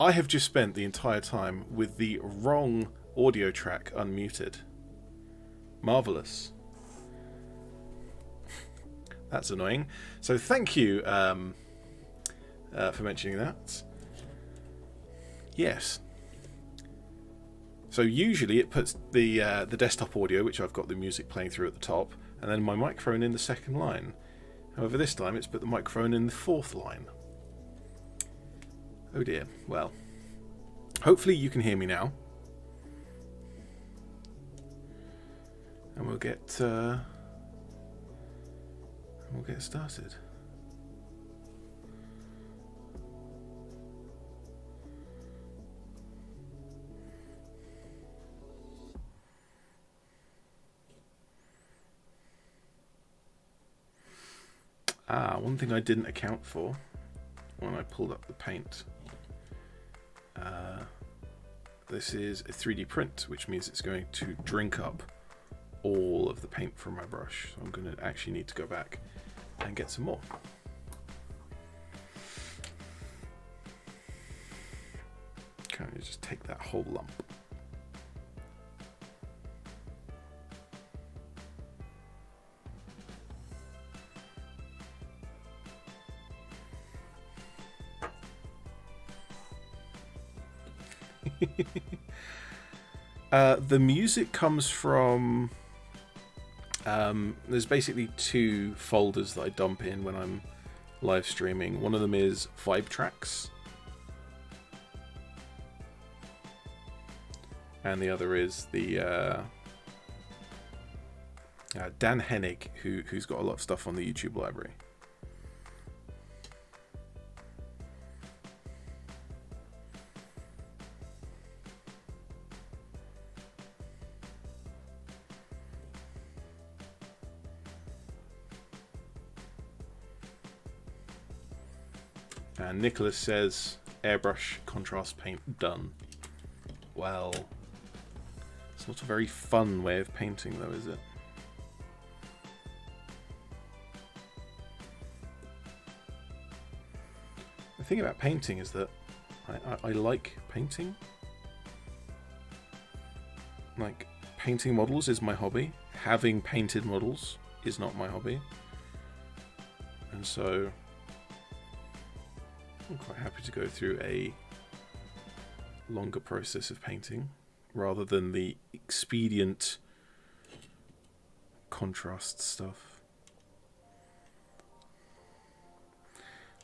I have just spent the entire time with the wrong audio track unmuted. Marvellous. That's annoying. So thank you for mentioning that. Yes. So usually it puts the desktop audio, which I've got the music playing through at the top, and then my microphone in the second line. However, this time it's put the microphone in the fourth line. Oh dear. Well, hopefully you can hear me now, and we'll get started. One thing I didn't account for when I pulled up the paint. This is a 3D print, which means it's going to drink up all of the paint from my brush. So I'm going to actually need to go back and get some more. Okay, just take that whole lump. The music comes from there's basically two folders that I dump in when I'm live streaming. One of them is vibe tracks, and the other is the Dan Hennig, who's got a lot of stuff on the YouTube library. And Nicholas says, airbrush contrast paint done. Well, it's not a very fun way of painting though, is it? The thing about painting is that I like painting. Like, painting models is my hobby. Having painted models is not my hobby. And so I'm quite happy to go through a longer process of painting rather than the expedient contrast stuff.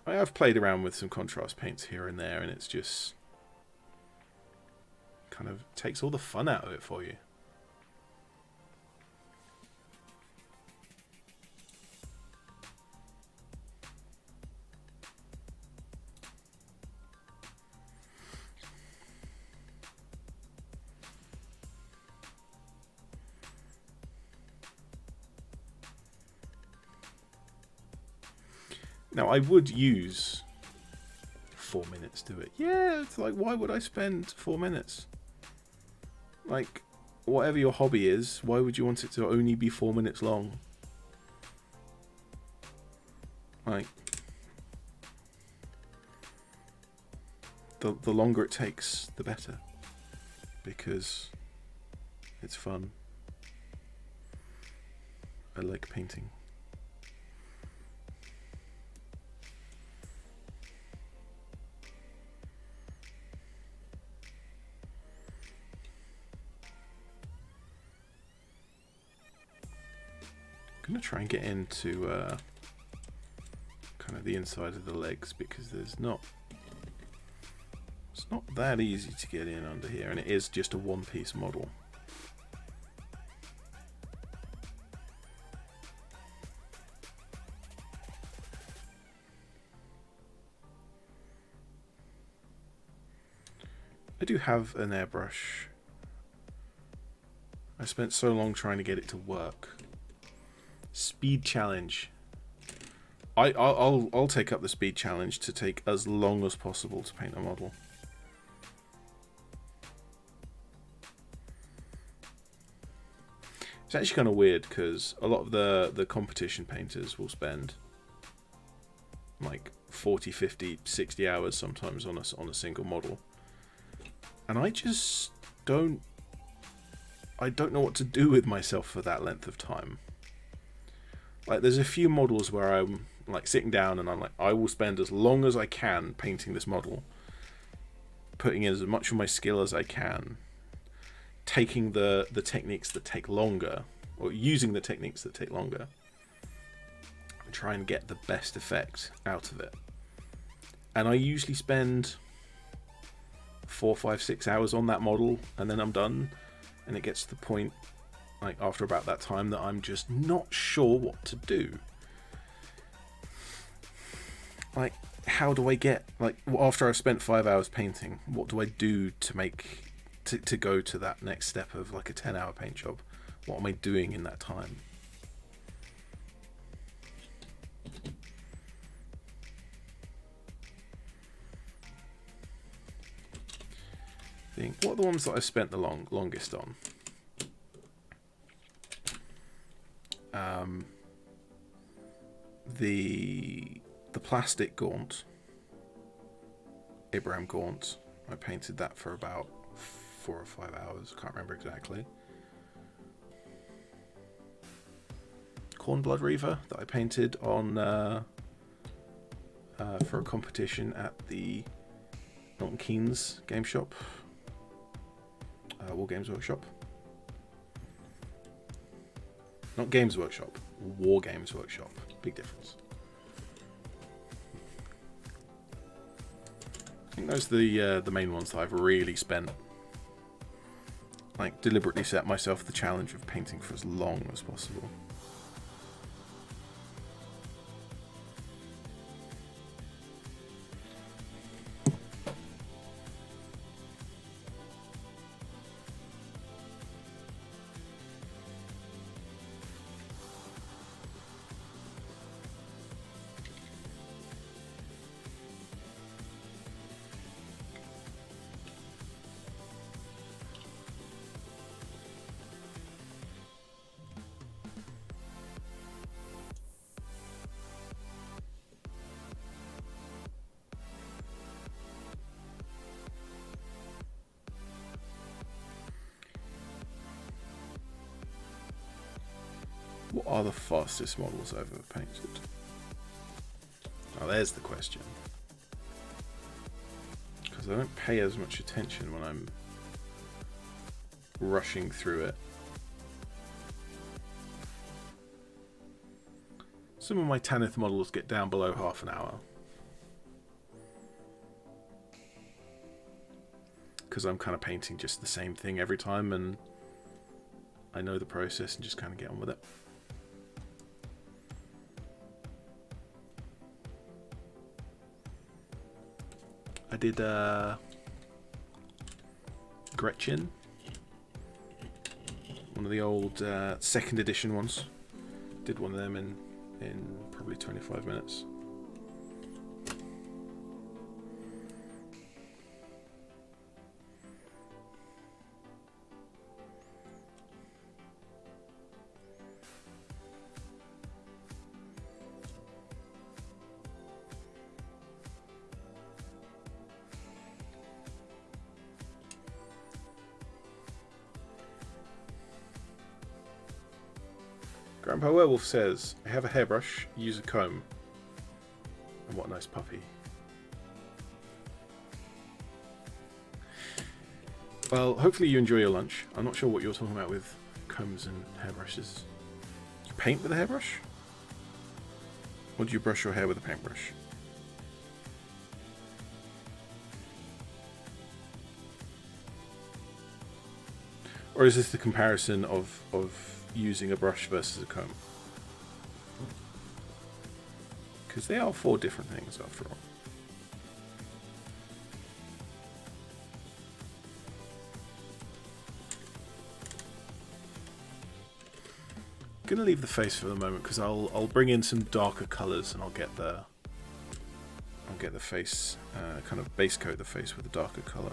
I have played around with some contrast paints here and there, and it's just kind of takes all the fun out of it for you. Now, I would use 4 minutes do it. Yeah, it's like, why would I spend 4 minutes? Like, whatever your hobby is, why would you want it to only be 4 minutes long? Like, the longer it takes, the better. Because it's fun. I like painting. I'm going to try and get into kind of the inside of the legs, because it's not that easy to get in under here, and it is just a one-piece model. I do have an airbrush. I spent so long trying to get it to work. Speed challenge. I'll take up the speed challenge to take as long as possible to paint a model. It's actually kind of weird because a lot of the competition painters will spend like 40, 50, 60 hours sometimes on a single model. And I just don't know what to do with myself for that length of time. Like, there's a few models where I'm like sitting down and I'm like, I will spend as long as I can painting this model, putting in as much of my skill as I can, taking the techniques that take longer, or using the techniques that take longer, and try and get the best effect out of it. And I usually spend 4, 5, 6 hours on that model, and then I'm done. And it gets to the point, like, after about that time, that I'm just not sure what to do. Like, how do I get, like, after I've spent 5 hours painting, what do I do to make to go to that next step of like a 10-hour paint job? What am I doing in that time? What are the ones that I've spent the longest on? The plastic gaunt, Abraham Gaunt. I painted that for about 4 or 5 hours. Can't remember exactly. Cornblood Reaver that I painted on for a competition at the Milton Keynes game shop, War Games Workshop. Not Games Workshop, War Games Workshop. Big difference. I think those are the main ones that I've really spent, like, deliberately set myself the challenge of painting for as long as possible. What are the fastest models I've ever painted? Oh, there's the question. Because I don't pay as much attention when I'm rushing through it. Some of my Tanith models get down below half an hour. Because I'm kind of painting just the same thing every time, and I know the process and just kind of get on with it. I did Gretchen, one of the old second edition ones. Did one of them in probably 25 minutes. Grandpa Werewolf says, I have a hairbrush, use a comb. And what a nice puppy. Well, hopefully you enjoy your lunch. I'm not sure what you're talking about with combs and hairbrushes. You paint with a hairbrush? Or do you brush your hair with a paintbrush? Or is this the comparison of using a brush versus a comb? Because they are 4 different things after all. I'm gonna leave the face for the moment because I'll bring in some darker colours and I'll get the face kind of base coat the face with a darker colour.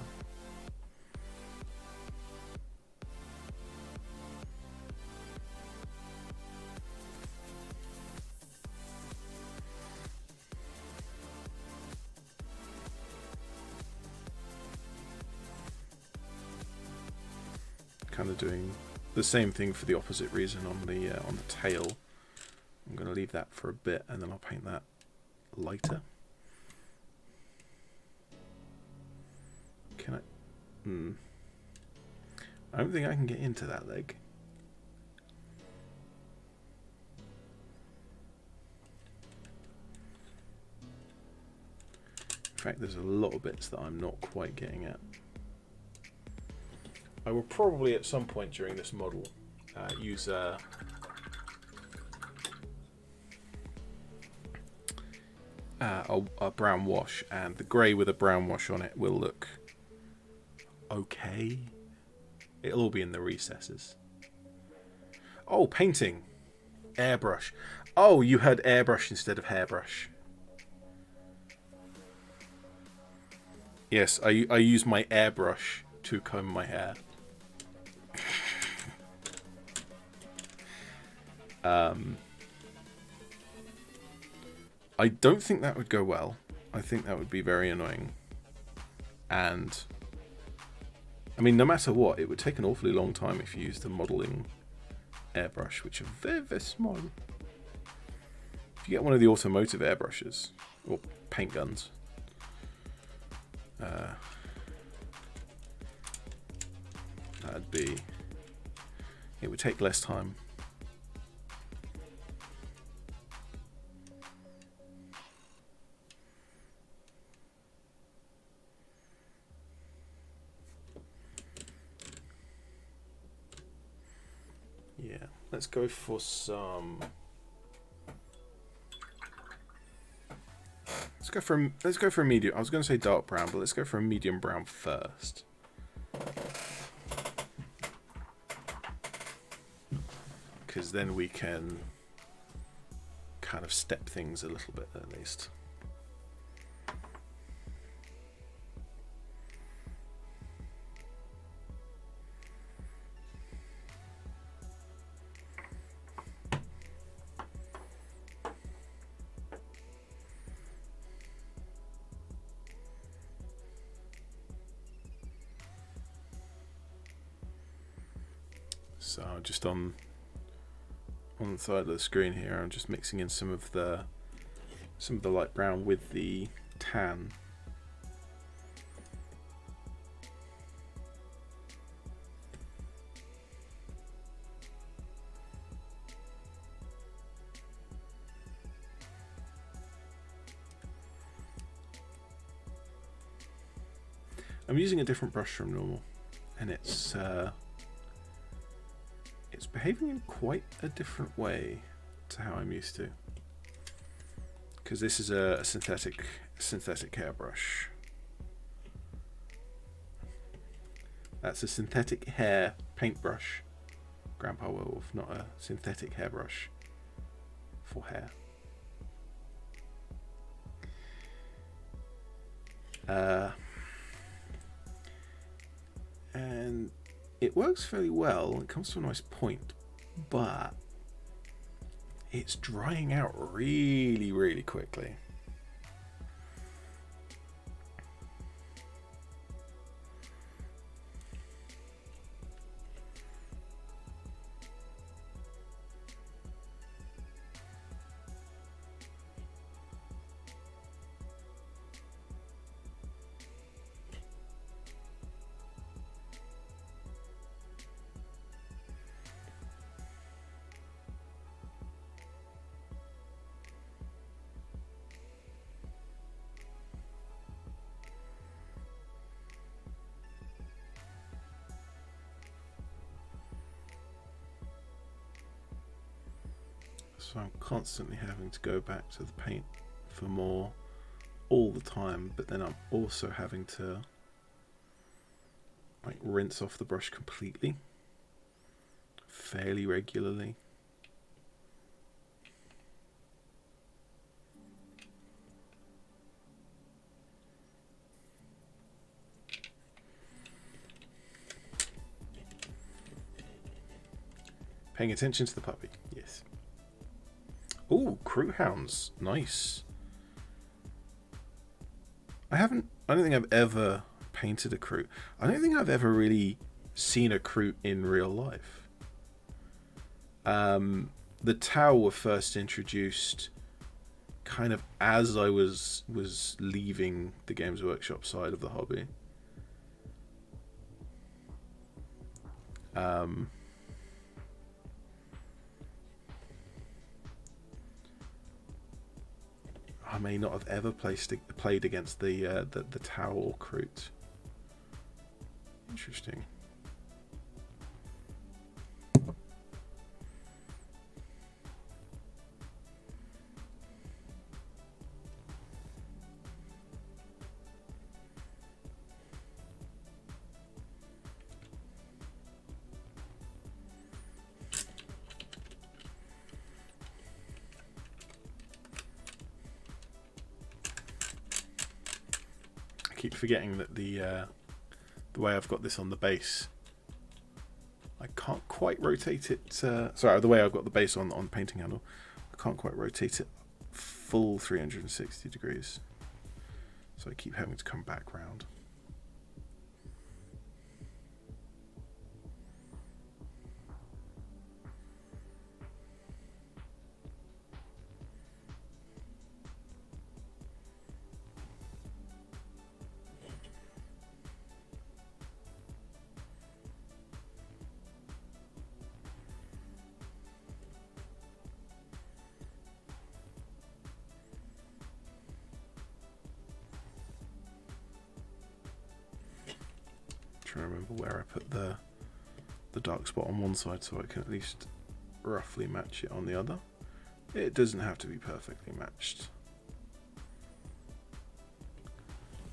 Kind of doing the same thing for the opposite reason on the tail. I'm going to leave that for a bit and then I'll paint that lighter. Can I? I don't think I can get into that leg. In fact, there's a lot of bits that I'm not quite getting at. I will probably at some point during this model use a brown wash, and the grey with a brown wash on it will look okay. It'll all be in the recesses. Oh, painting. Airbrush. Oh, you heard airbrush instead of hairbrush. Yes, I use my airbrush to comb my hair. I don't think that would go well. I think that would be very annoying. And I mean, no matter what, it would take an awfully long time if you used a modelling airbrush, which are very, very small. If you get one of the automotive airbrushes or paint guns, it would take less time. Yeah, let's go for some. Let's go for a medium. I was going to say dark brown, but let's go for a medium brown first. Because then we can kind of step things a little bit at least. So just on the side of the screen here, I'm just mixing in some of the light brown with the tan. I'm using a different brush from normal, and it's behaving in quite a different way to how I'm used to. Because this is a synthetic hairbrush. That's a synthetic hair paintbrush, Grandpa Werewolf, not a synthetic hairbrush for hair. And it works fairly well. It comes to a nice point, but it's drying out really, really quickly. So I'm constantly having to go back to the paint for more all the time, but then I'm also having to like rinse off the brush completely fairly regularly. Paying attention to the puppy, yes. Oh, crew hounds, nice. I don't think I've ever painted a crew. I don't think I've ever really seen a crew in real life. The Tau were first introduced kind of as I was leaving the Games Workshop side of the hobby. I may not have ever played against the Tau or Kroot. Interesting. Keep forgetting that the way I've got this on the base, I can't quite rotate it. Sorry, the way I've got the base on the painting handle, I can't quite rotate it full 360 degrees. So I keep having to come back round. Trying to remember where I put the dark spot on one side so I can at least roughly match it on the other. It doesn't have to be perfectly matched.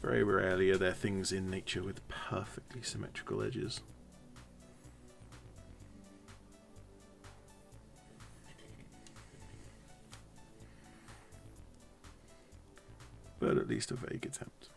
Very rarely are there things in nature with perfectly symmetrical edges. But at least a vague attempt.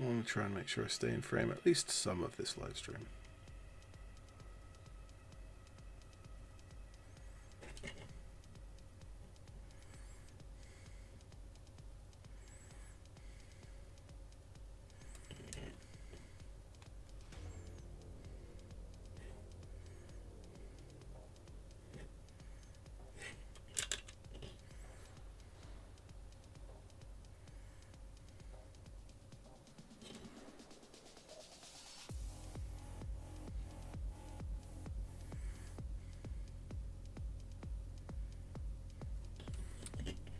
I want to try and make sure I stay in frame at least some of this live stream.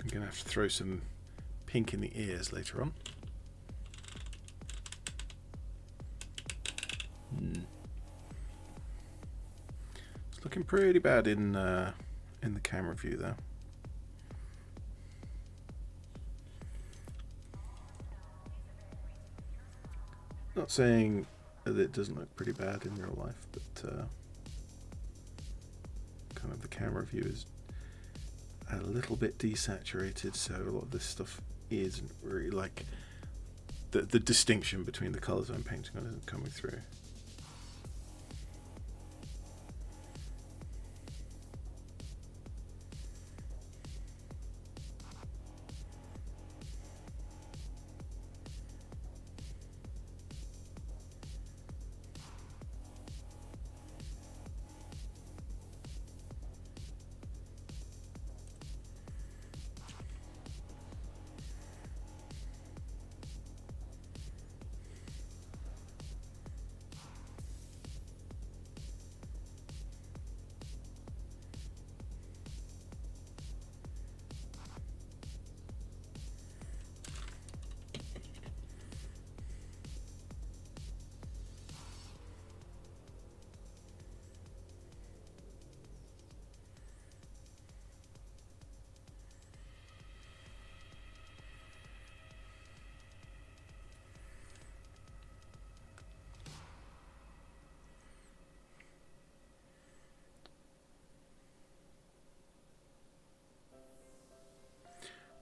I'm going to have to throw some pink in the ears later on. It's looking pretty bad in the camera view there. Not saying that it doesn't look pretty bad in real life, but kind of the camera view is a little bit desaturated, so a lot of this stuff isn't really like the distinction between the colours I'm painting on isn't coming through.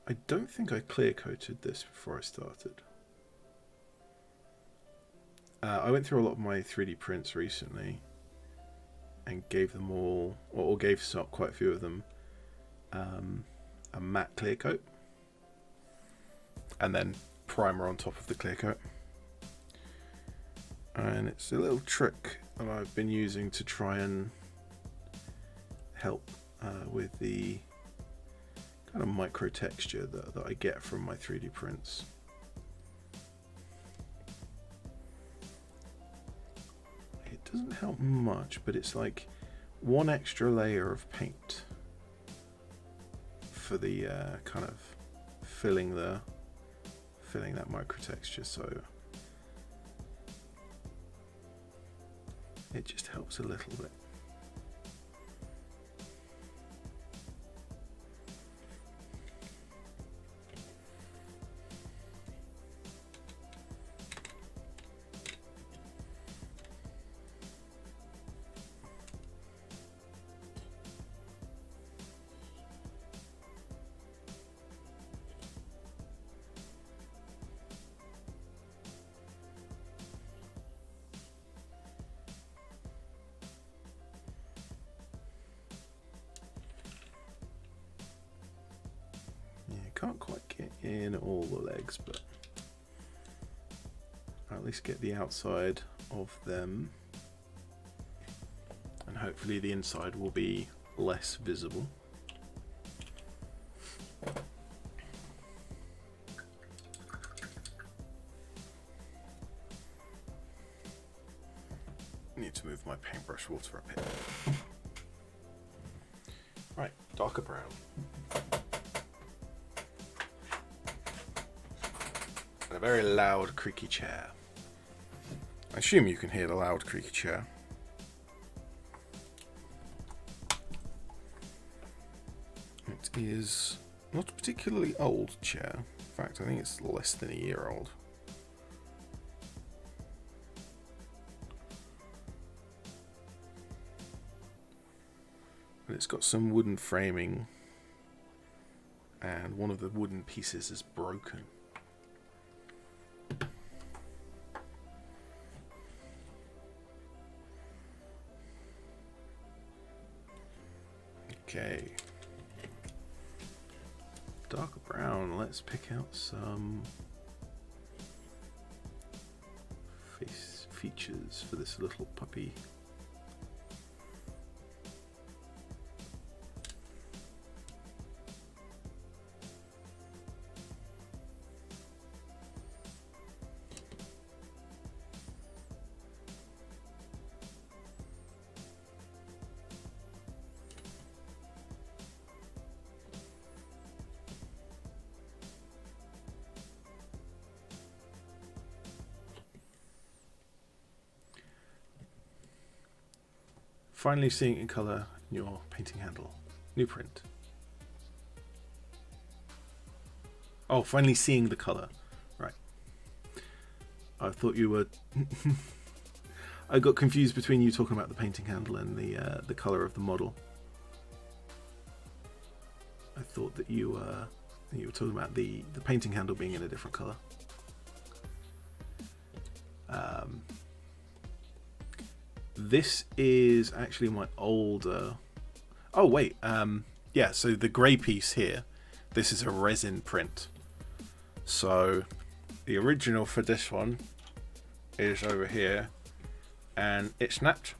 I don't think I clear coated this before I started. I went through a lot of my 3D prints recently and gave them all, or gave quite a few of them, a matte clear coat and then primer on top of the clear coat. And it's a little trick that I've been using to try and help with the kind of micro texture that I get from my 3D prints. It doesn't help much, but it's like one extra layer of paint for the kind of filling that micro texture, so it just helps a little bit. Can't quite get in all the legs, but I'll at least get the outside of them, and hopefully the inside will be less visible. I need to move my paintbrush water up here. Right, darker brown. A very loud creaky chair. I assume you can hear the loud creaky chair. It is not a particularly old chair. In fact, I think it's less than a year old. But it's got some wooden framing, and one of the wooden pieces is broken. Okay, darker brown. Let's pick out some face features for this little puppy. Finally seeing it in colour in your painting handle. New print. Oh, finally seeing the colour. Right. I thought you were... I got confused between you talking about the painting handle and the colour of the model. I thought that you were talking about the painting handle being in a different colour. This is actually my older. Oh wait, yeah. So the grey piece here, this is a resin print. So the original for this one is over here, and it snapped.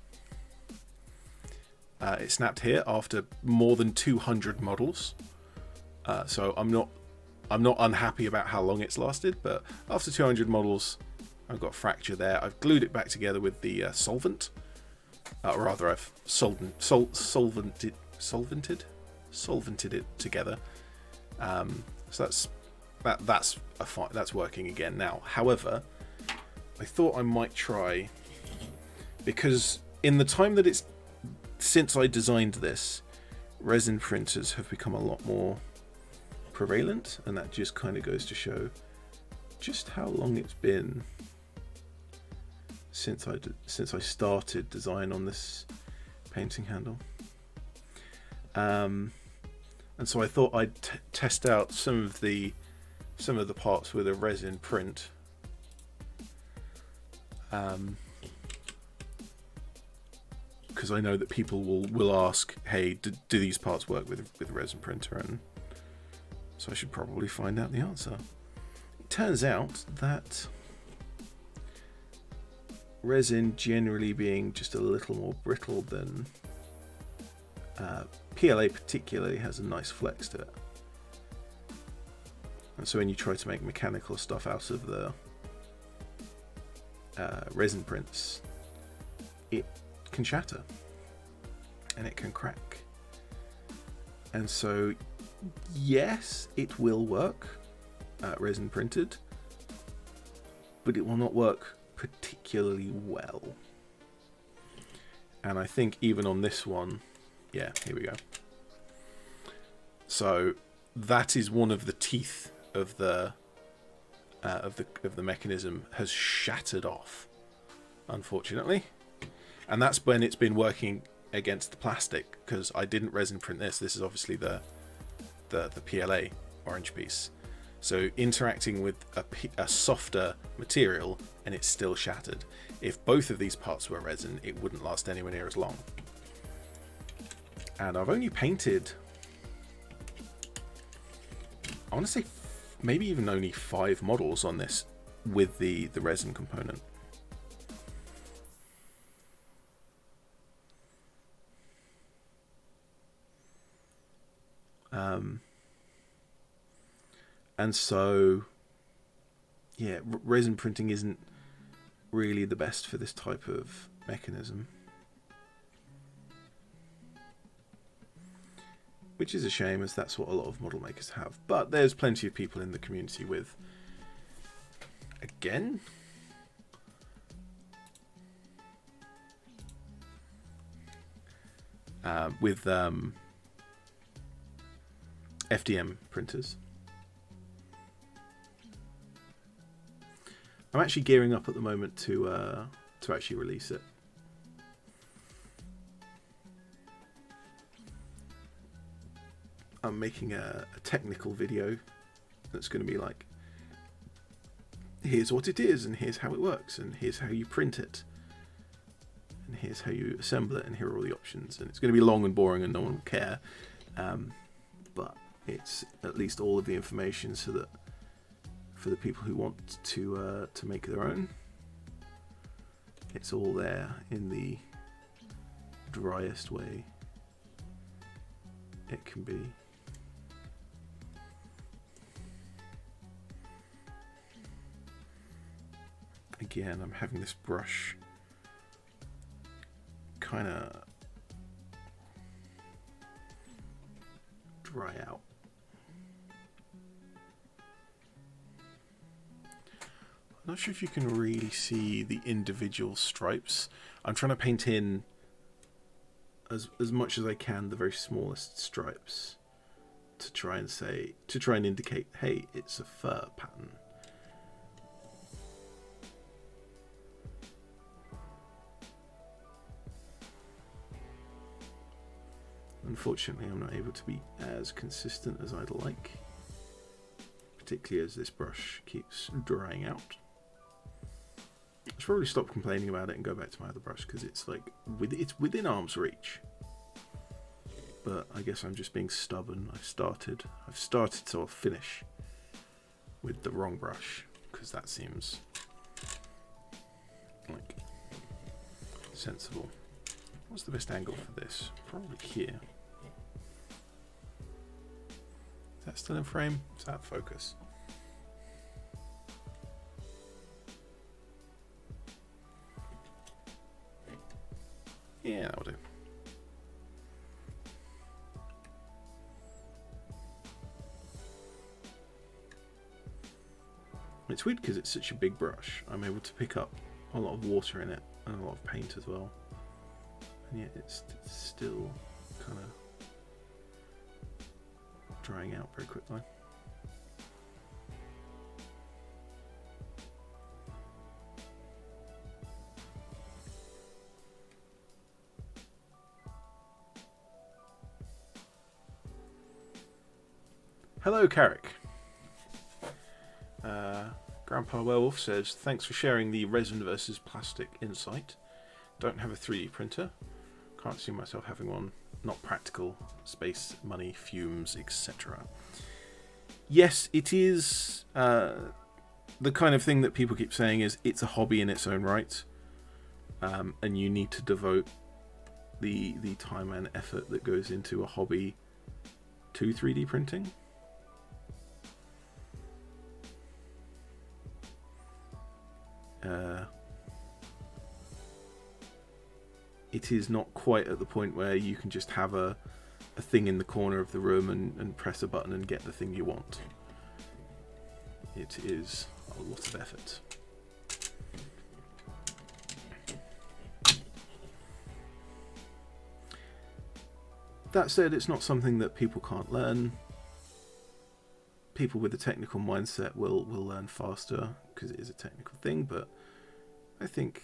It snapped here after more than 200 models. So I'm not unhappy about how long it's lasted, but after 200 models, I've got a fracture there. I've glued it back together with the solvent, or rather, I've solvented it together. So that's working again now. However, I thought I might try, because in the time that it's since I designed this, resin printers have become a lot more prevalent, and that just kind of goes to show just how long it's been since I started design on this painting handle. And so I thought I'd test out some of the parts with a resin print. Because I know that people will ask, hey, do these parts work with a resin printer? And so I should probably find out the answer. It turns out that resin, generally being just a little more brittle than PLA, particularly has a nice flex to it. And so when you try to make mechanical stuff out of the resin prints, it can shatter and it can crack. And so yes, it will work resin printed, but it will not work particularly well. And I think even on this one, yeah, here we go. So that is one of the teeth of the mechanism has shattered off, unfortunately. And that's when it's been working against the plastic, because I didn't resin print this. This is obviously the PLA orange piece. So interacting with a softer material, and it's still shattered. If both of these parts were resin, it wouldn't last anywhere near as long. And I've only painted, I want to say maybe even only 5 models on this with the resin component. And so, yeah, resin printing isn't really the best for this type of mechanism, which is a shame, as that's what a lot of model makers have. But there's plenty of people in the community with, again, FDM printers. I'm actually gearing up at the moment to actually release it. I'm making a technical video that's going to be like, here's what it is, and here's how it works, and here's how you print it, and here's how you assemble it, and here are all the options. And it's going to be long and boring and no one will care, but it's at least all of the information so that for the people who want to make their own, it's all there in the driest way it can be. Again, I'm having this brush kind of dry out. I'm not sure if you can really see the individual stripes. I'm trying to paint in as much as I can the very smallest stripes to try and indicate, hey, it's a fur pattern. Unfortunately, I'm not able to be as consistent as I'd like, particularly as this brush keeps drying out. I should probably stop complaining about it and go back to my other brush, because it's like it's within arm's reach. But I guess I'm just being stubborn. I've started, so I'll finish with the wrong brush, because that seems like sensible. What's the best angle for this? Probably here. Is that still in frame? Is that focus? Yeah, that'll do. It's weird because it's such a big brush. I'm able to pick up a lot of water in it and a lot of paint as well. And yet it's still kind of drying out very quickly. Hello, Carrick. Grandpa Werewolf says, thanks for sharing the resin versus plastic insight. Don't have a 3D printer. Can't see myself having one. Not practical. Space, money, fumes, etc. Yes, it is the kind of thing that people keep saying is it's a hobby in its own right. And you need to devote the time and effort that goes into a hobby to 3D printing. It is not quite at the point where you can just have a thing in the corner of the room and press a button and get the thing you want. It is a lot of effort. That said, it's not something that people can't learn. People with a technical mindset will learn faster because it is a technical thing, but I think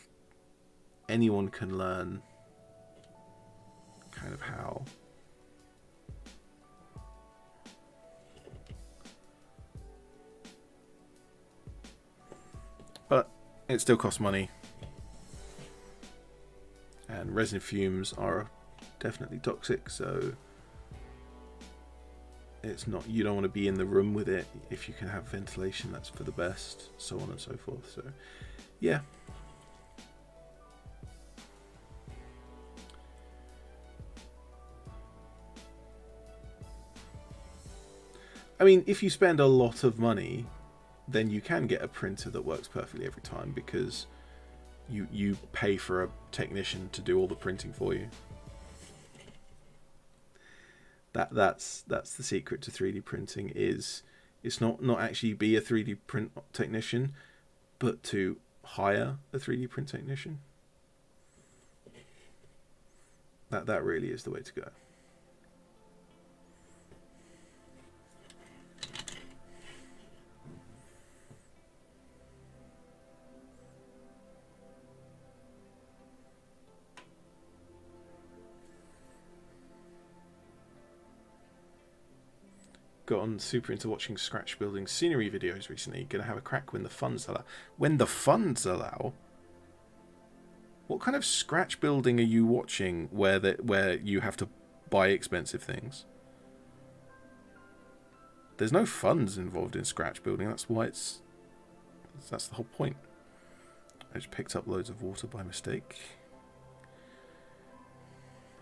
anyone can learn kind of how but it still costs money, and resin fumes are definitely toxic, so it's not, you don't want to be in the room with it. If you can have ventilation, that's for the best, so on and so forth. So yeah, I mean, if you spend a lot of money, then you can get a printer that works perfectly every time, because you pay for a technician to do all the printing for you. That's the secret to 3D printing, is it's not actually be a 3D print technician, but to hire a 3D print technician. That really is the way to go. Gotten super into watching scratch building scenery videos recently. Gonna have a crack when the funds allow. When the funds allow? What kind of scratch building are you watching where you have to buy expensive things? There's no funds involved in scratch building. That's why that's the whole point. I just picked up loads of water by mistake.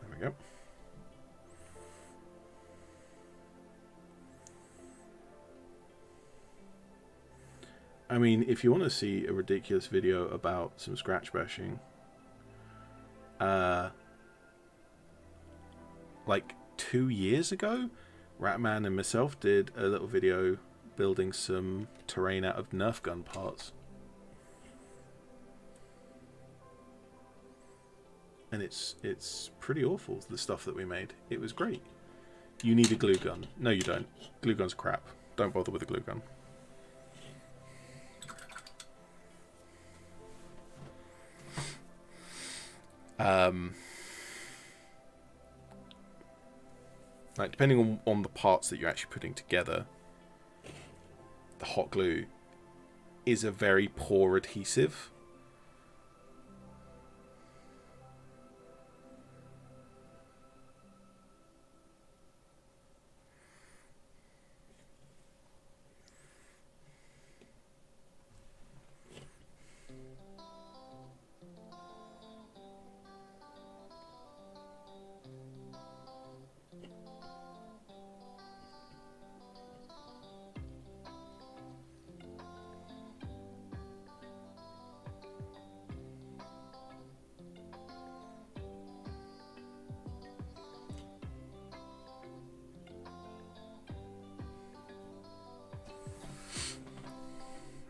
There we go. I mean, if you want to see a ridiculous video about some scratch bashing, like 2 years ago, Ratman and myself did a little video building some terrain out of Nerf gun parts. And it's pretty awful, the stuff that we made. It was great. You need a glue gun. No, you don't. Glue gun's crap. Don't bother with a glue gun. Like, depending on the parts that you're actually putting together, the hot glue is a very poor adhesive.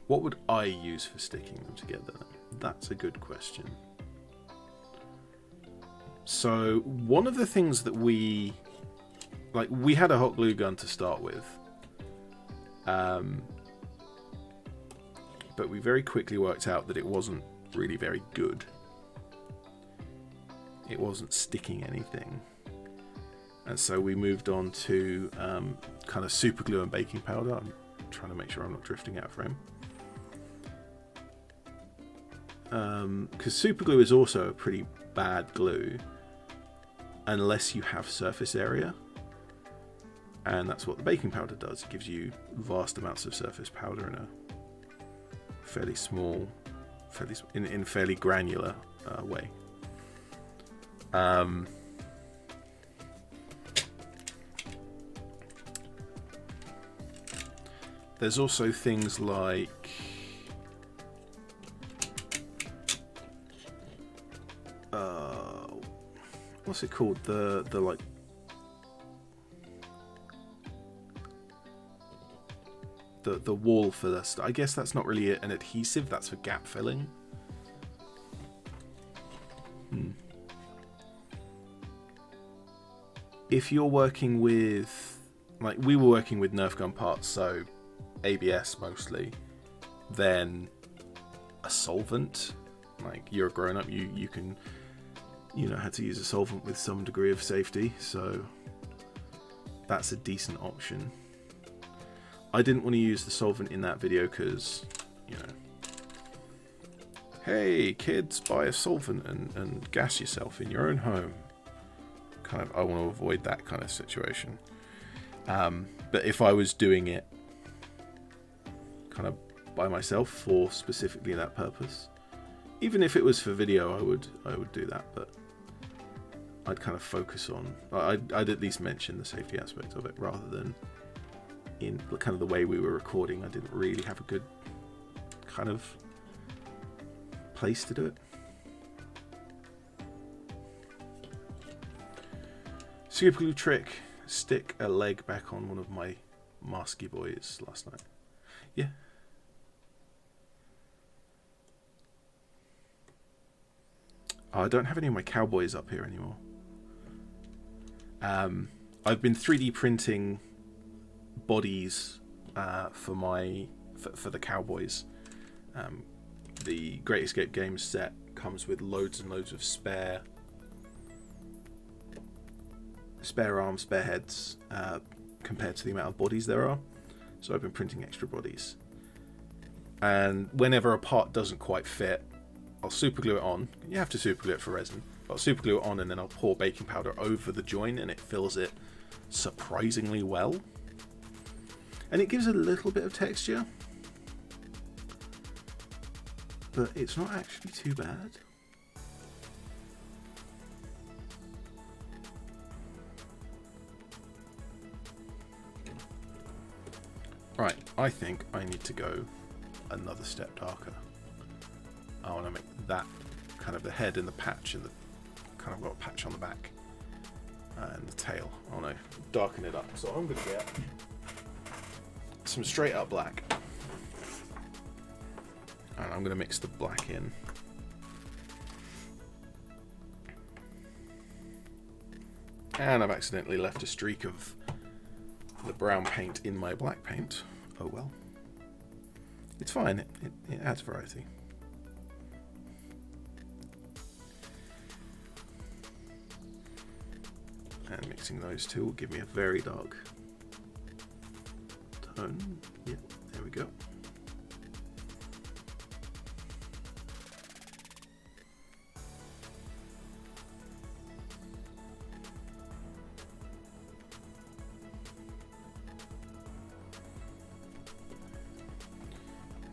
What would I use for sticking them together? That's a good question. So one of the things that we had a hot glue gun to start with, but we very quickly worked out that it wasn't really very good. It wasn't sticking anything. And so we moved on to kind of super glue and baking powder. I'm trying to make sure I'm not drifting out of frame. Because super glue is also a pretty bad glue unless you have surface area, and that's what the baking powder does. It gives you vast amounts of surface powder in a fairly small, in fairly granular way. There's also things like what's it called? The like the wall for this. I guess that's not really an adhesive. That's for gap filling. If you're working with, like we were working with Nerf gun parts, so ABS mostly, then a solvent. Like, you're a grown up, you can, you know how to use a solvent with some degree of safety, so that's a decent option. I didn't want to use the solvent in that video because, you know, hey kids, buy a solvent and gas yourself in your own home. Kind of, I want to avoid that kind of situation. But if I was doing it kind of by myself for specifically that purpose, even if it was for video, I would do that, but I'd kind of focus on, I'd at least mention the safety aspect of it rather than in kind of the way we were recording. I didn't really have a good kind of place to do it. Super glue trick: stick a leg back on one of my masky boys last night. Yeah. Oh, I don't have any of my cowboys up here anymore. I've been 3D printing bodies for the cowboys. The Great Escape Games set comes with loads and loads of spare arms, spare heads, compared to the amount of bodies there are. So I've been printing extra bodies. And whenever a part doesn't quite fit, I'll super glue it on. You have to super glue it for resin. I'll super glue it on and then I'll pour baking powder over the join and it fills it surprisingly well. And it gives a little bit of texture, but it's not actually too bad. Right, I think I need to go another step darker. I want to make that kind of the head and the patch and the kind of got a patch on the back and the tail. I want to darken it up. So I'm going to get some straight up black. And I'm going to mix the black in. And I've accidentally left a streak of the brown paint in my black paint. Oh well. It's fine, it adds variety. And mixing those two will give me a very dark tone. Yeah, there we go.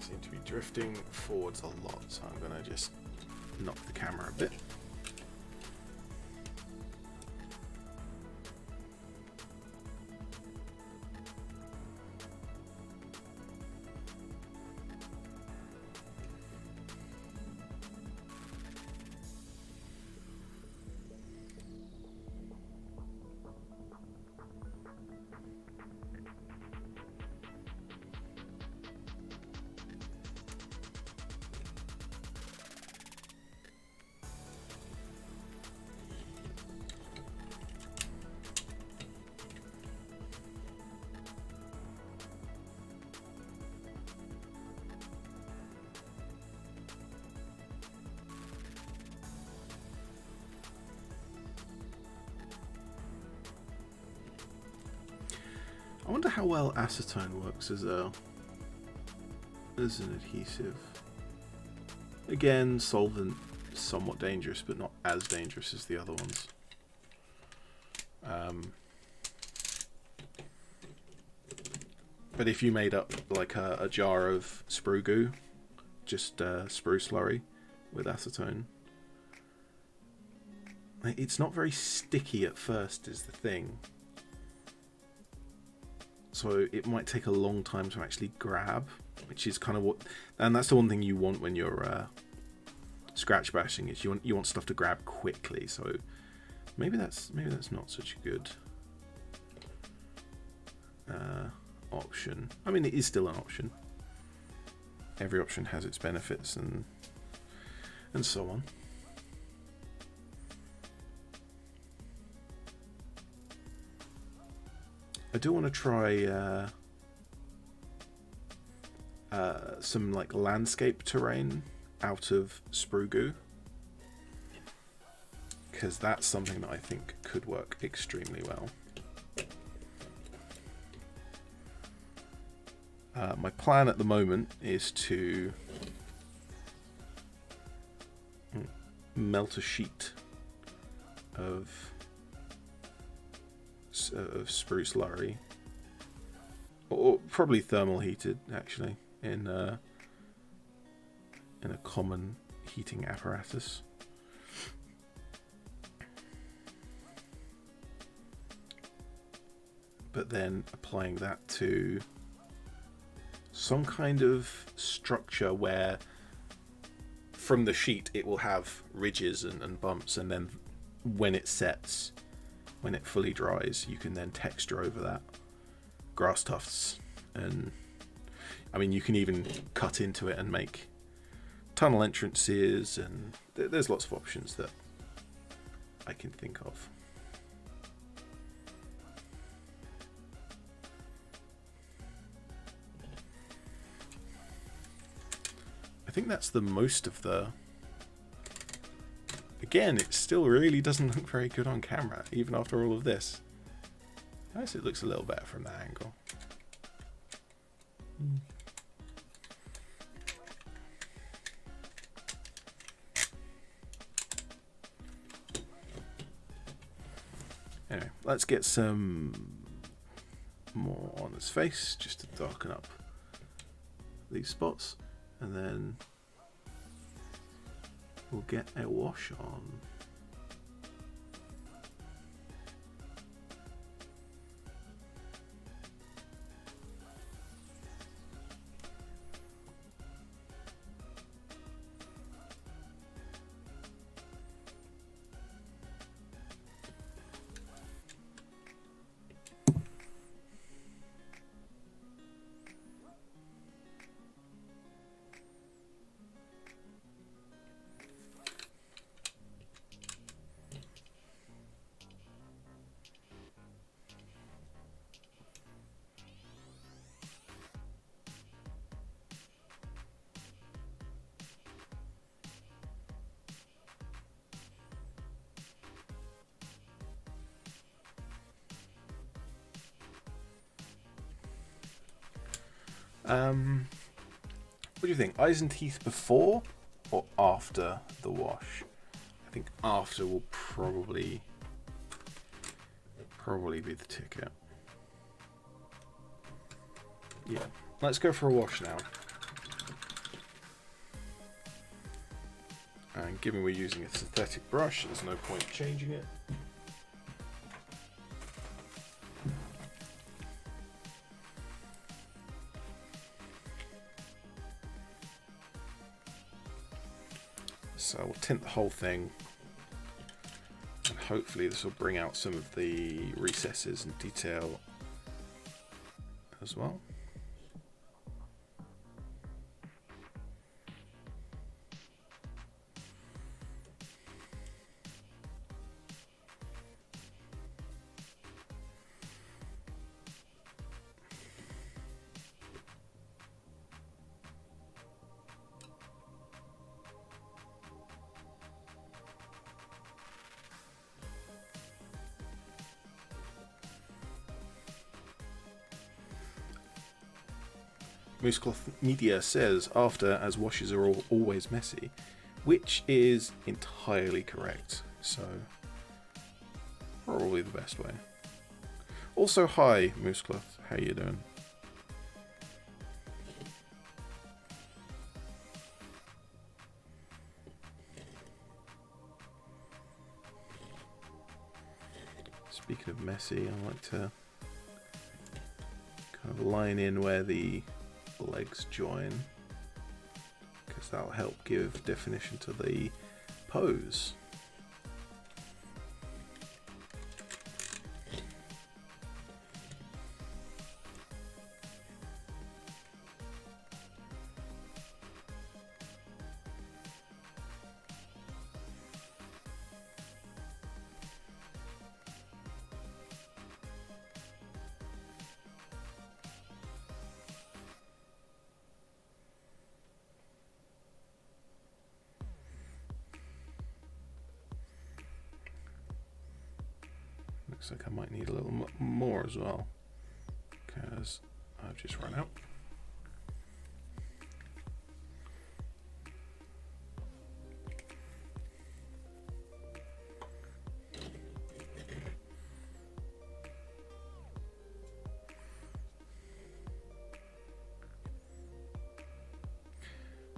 Seem to be drifting forwards a lot, so I'm going to just knock the camera a bit. I wonder how well acetone works as an adhesive. Again, solvent, somewhat dangerous, but not as dangerous as the other ones. But if you made up like a jar of sprue goo, just sprue slurry with acetone, it's not very sticky at first is the thing. So it might take a long time to actually grab, which is kind of what, and that's the one thing you want when you're scratch bashing, is you want stuff to grab quickly. So maybe that's not such a good option. I mean, it is still an option. Every option has its benefits and so on. I do want to try some like landscape terrain out of sprue goo, because that's something that I think could work extremely well. My plan at the moment is to melt a sheet of sprue slurry, or probably thermal heated actually, in a common heating apparatus. But then applying that to some kind of structure where from the sheet it will have ridges and bumps, and then when it sets, when it fully dries, you can then texture over that grass tufts, and I mean you can even cut into it and make tunnel entrances, and there's lots of options that I can think of. I think that's the most of the... Again, it still really doesn't look very good on camera, even after all of this. I guess it looks a little better from that angle. Anyway, let's get some more on his face, just to darken up these spots, and then we'll get a wash on. What do you think? Eyes and teeth before or after the wash? I think after will probably be the ticket. Yeah, let's go for a wash now. And given we're using a synthetic brush, there's no point changing it. So we'll tint the whole thing, and hopefully this will bring out some of the recesses and detail as well. Moosecloth Media says after, as washes are always messy, which is entirely correct. So probably the best way. Also, hi Moosecloth, how you doing? Speaking of messy, I like to kind of line in where the legs join, because that'll help give definition to the pose. Looks like I might need a little more as well, because I've just run out.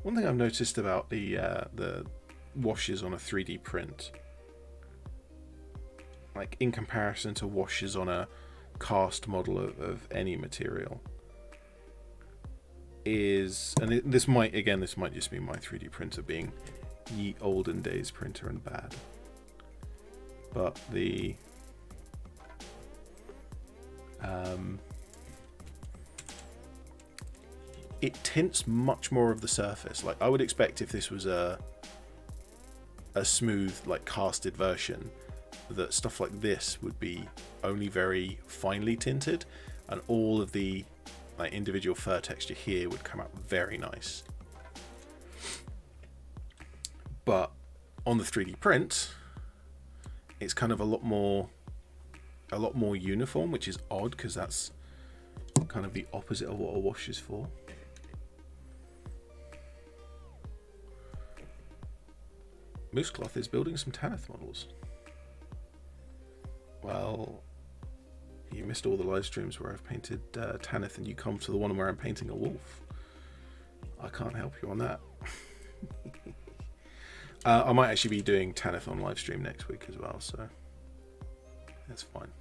One thing I've noticed about the washes on a 3D print, like in comparison to washes on a cast model of any material, is, and this might just be my 3D printer being ye olden days printer and bad, but the it tints much more of the surface. Like I would expect if this was a smooth, like casted version, that stuff like this would be only very finely tinted, and all of the like individual fur texture here would come out very nice. But on the 3D print, it's kind of a lot more uniform, which is odd because that's kind of the opposite of what a wash is for. Moosecloth is building some Tanith models. Well, you missed all the live streams where I've painted Tanith, and you come to the one where I'm painting a wolf. I can't help you on that. I might actually be doing Tanith on live stream next week as well, so that's fine.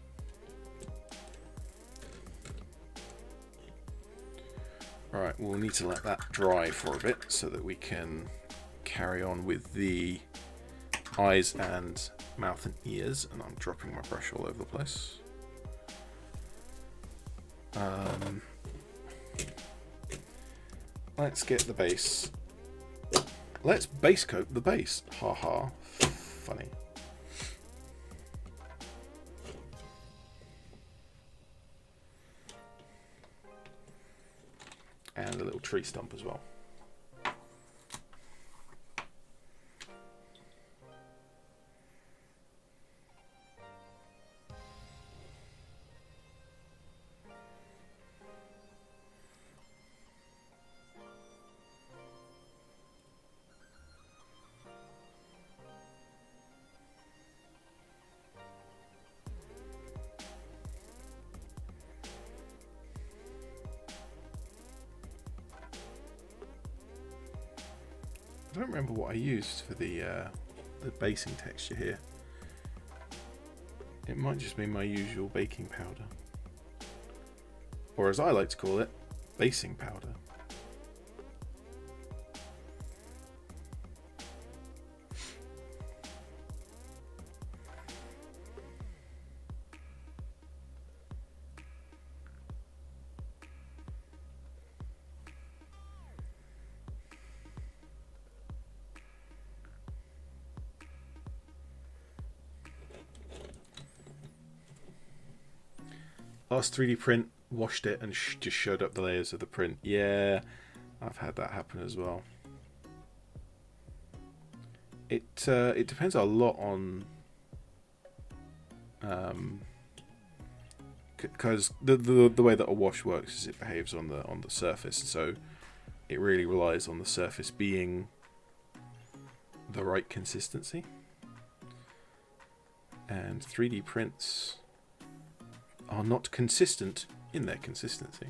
Alright, we'll need to let that dry for a bit so that we can carry on with the eyes and mouth and ears, and I'm dropping my brush all over the place. Let's get the base. Let's base coat the base. Haha, funny. And a little tree stump as well. I don't remember what I used for the basing texture here. It might just be my usual baking powder. Or as I like to call it, basing powder. Last 3D print, washed it and just showed up the layers of the print. Yeah, I've had that happen as well. It depends a lot on because the way that a wash works is it behaves on the surface, so it really relies on the surface being the right consistency. And 3D prints are not consistent in their consistency.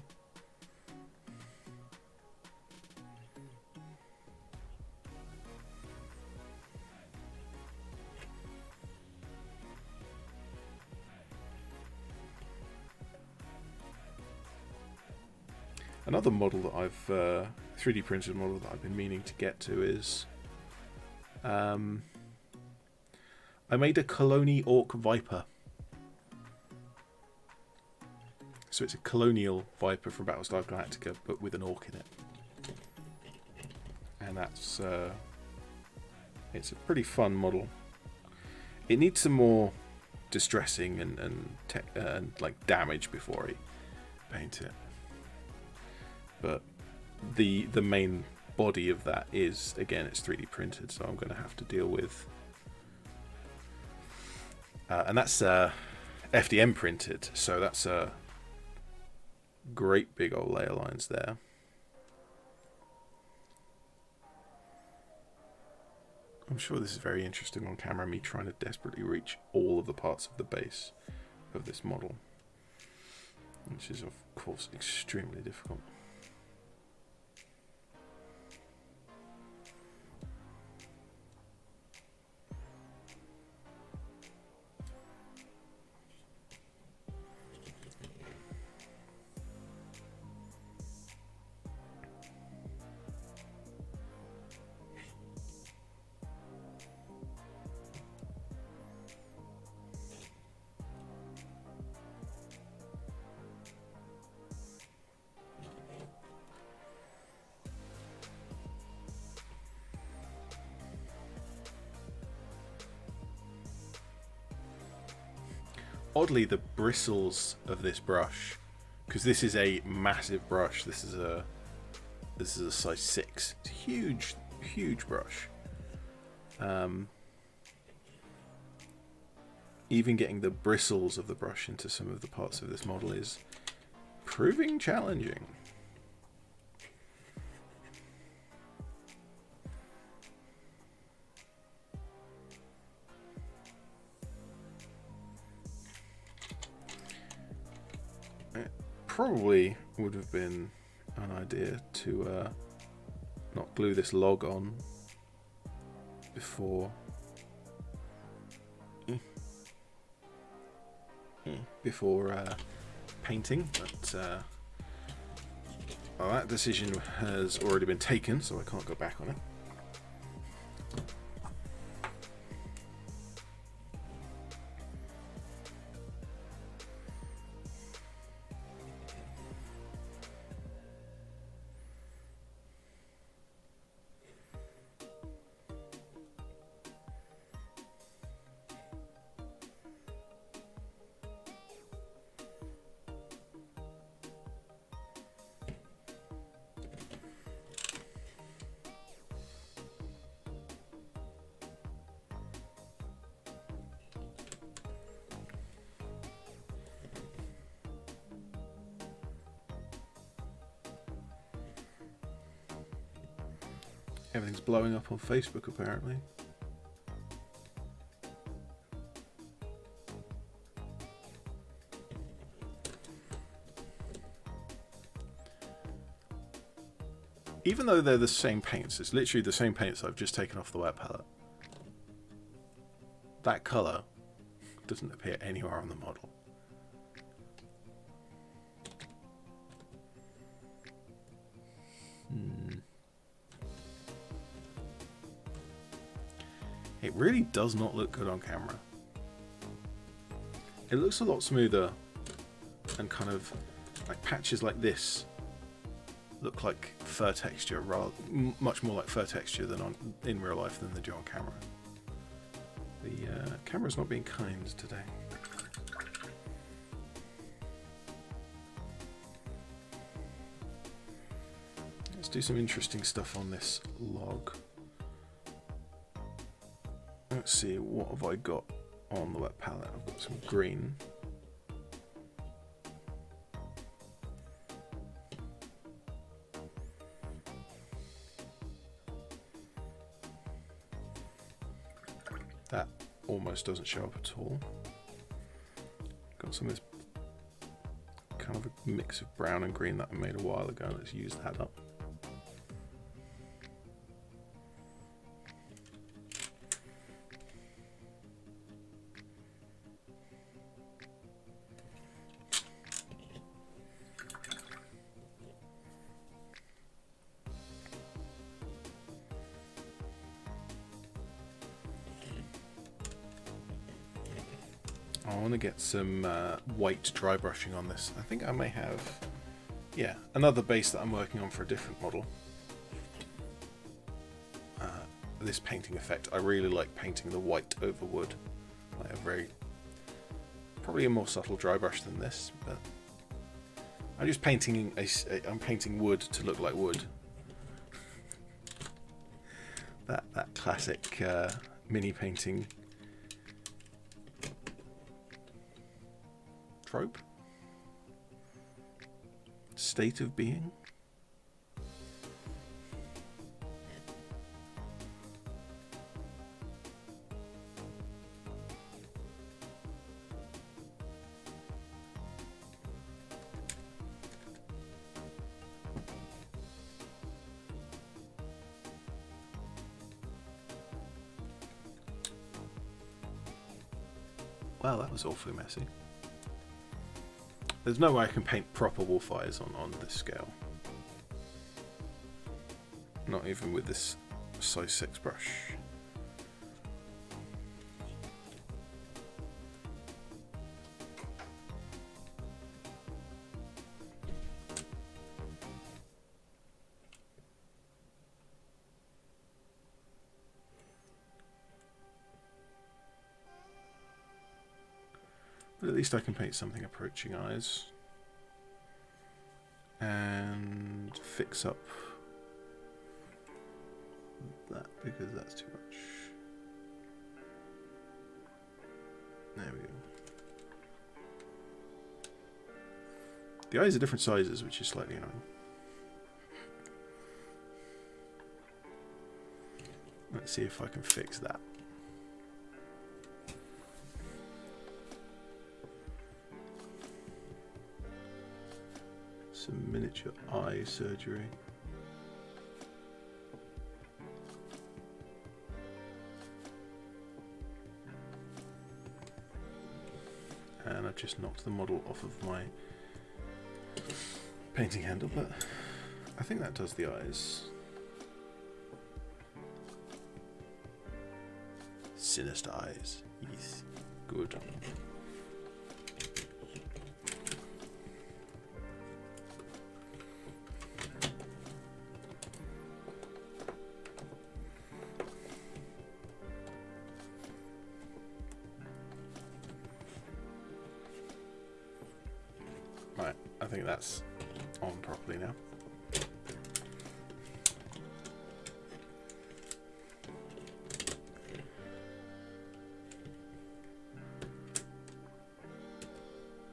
Another model that I've 3D printed model that I've been meaning to get to is I made a Colony Orc Viper. So it's a colonial Viper from Battlestar Galactica, but with an orc in it. And that's it's a pretty fun model. It needs some more distressing and like damage before I paint it. But the main body of that is, again, it's 3D printed, so I'm going to have to deal with. And that's FDM printed, so that's a great big old layer lines there. I'm sure this is very interesting on camera, me trying to desperately reach all of the parts of the base of this model, which is of course extremely difficult. Oddly, the bristles of this brush, because this is a massive brush, this is a size 6. It's a huge brush. Even getting the bristles of the brush into some of the parts of this model is proving challenging. Probably would have been an idea to not glue this log on before painting, but well, that decision has already been taken, so I can't go back on it. Everything's blowing up on Facebook, apparently. even though they're the same paints, it's literally the same paints I've just taken off the wet palette, that colour doesn't appear anywhere on the model. It really does not look good on camera. It looks a lot smoother, and kind of like patches like this look like fur texture, rather much more like fur texture than in real life than they do on camera. The camera's not being kind today. Let's do some interesting stuff on this log. Let's see, what have I got on the wet palette? I've got some green. That almost doesn't show up at all. Got some of this kind of a mix of brown and green that I made a while ago. Let's use that up. I want to get some white dry brushing on this. I think I may have, yeah, another base that I'm working on for a different model. This painting effect, I really like painting the white over wood. Like probably a more subtle dry brush than this, but I'm just painting I'm painting wood to look like wood. That classic mini painting trope, state of being. Well, that was awfully messy. There's no way I can paint proper wolf eyes on this scale. Not even with this size 6 brush. But at least I can paint something approaching eyes and fix up that because that's too much. There we go. The eyes are different sizes, which is slightly annoying. Let's see if I can fix that. Some miniature eye surgery. And I've just knocked the model off of my painting handle, but I think that does the eyes. Sinister eyes. Yes. Good. Right, I think that's on properly now.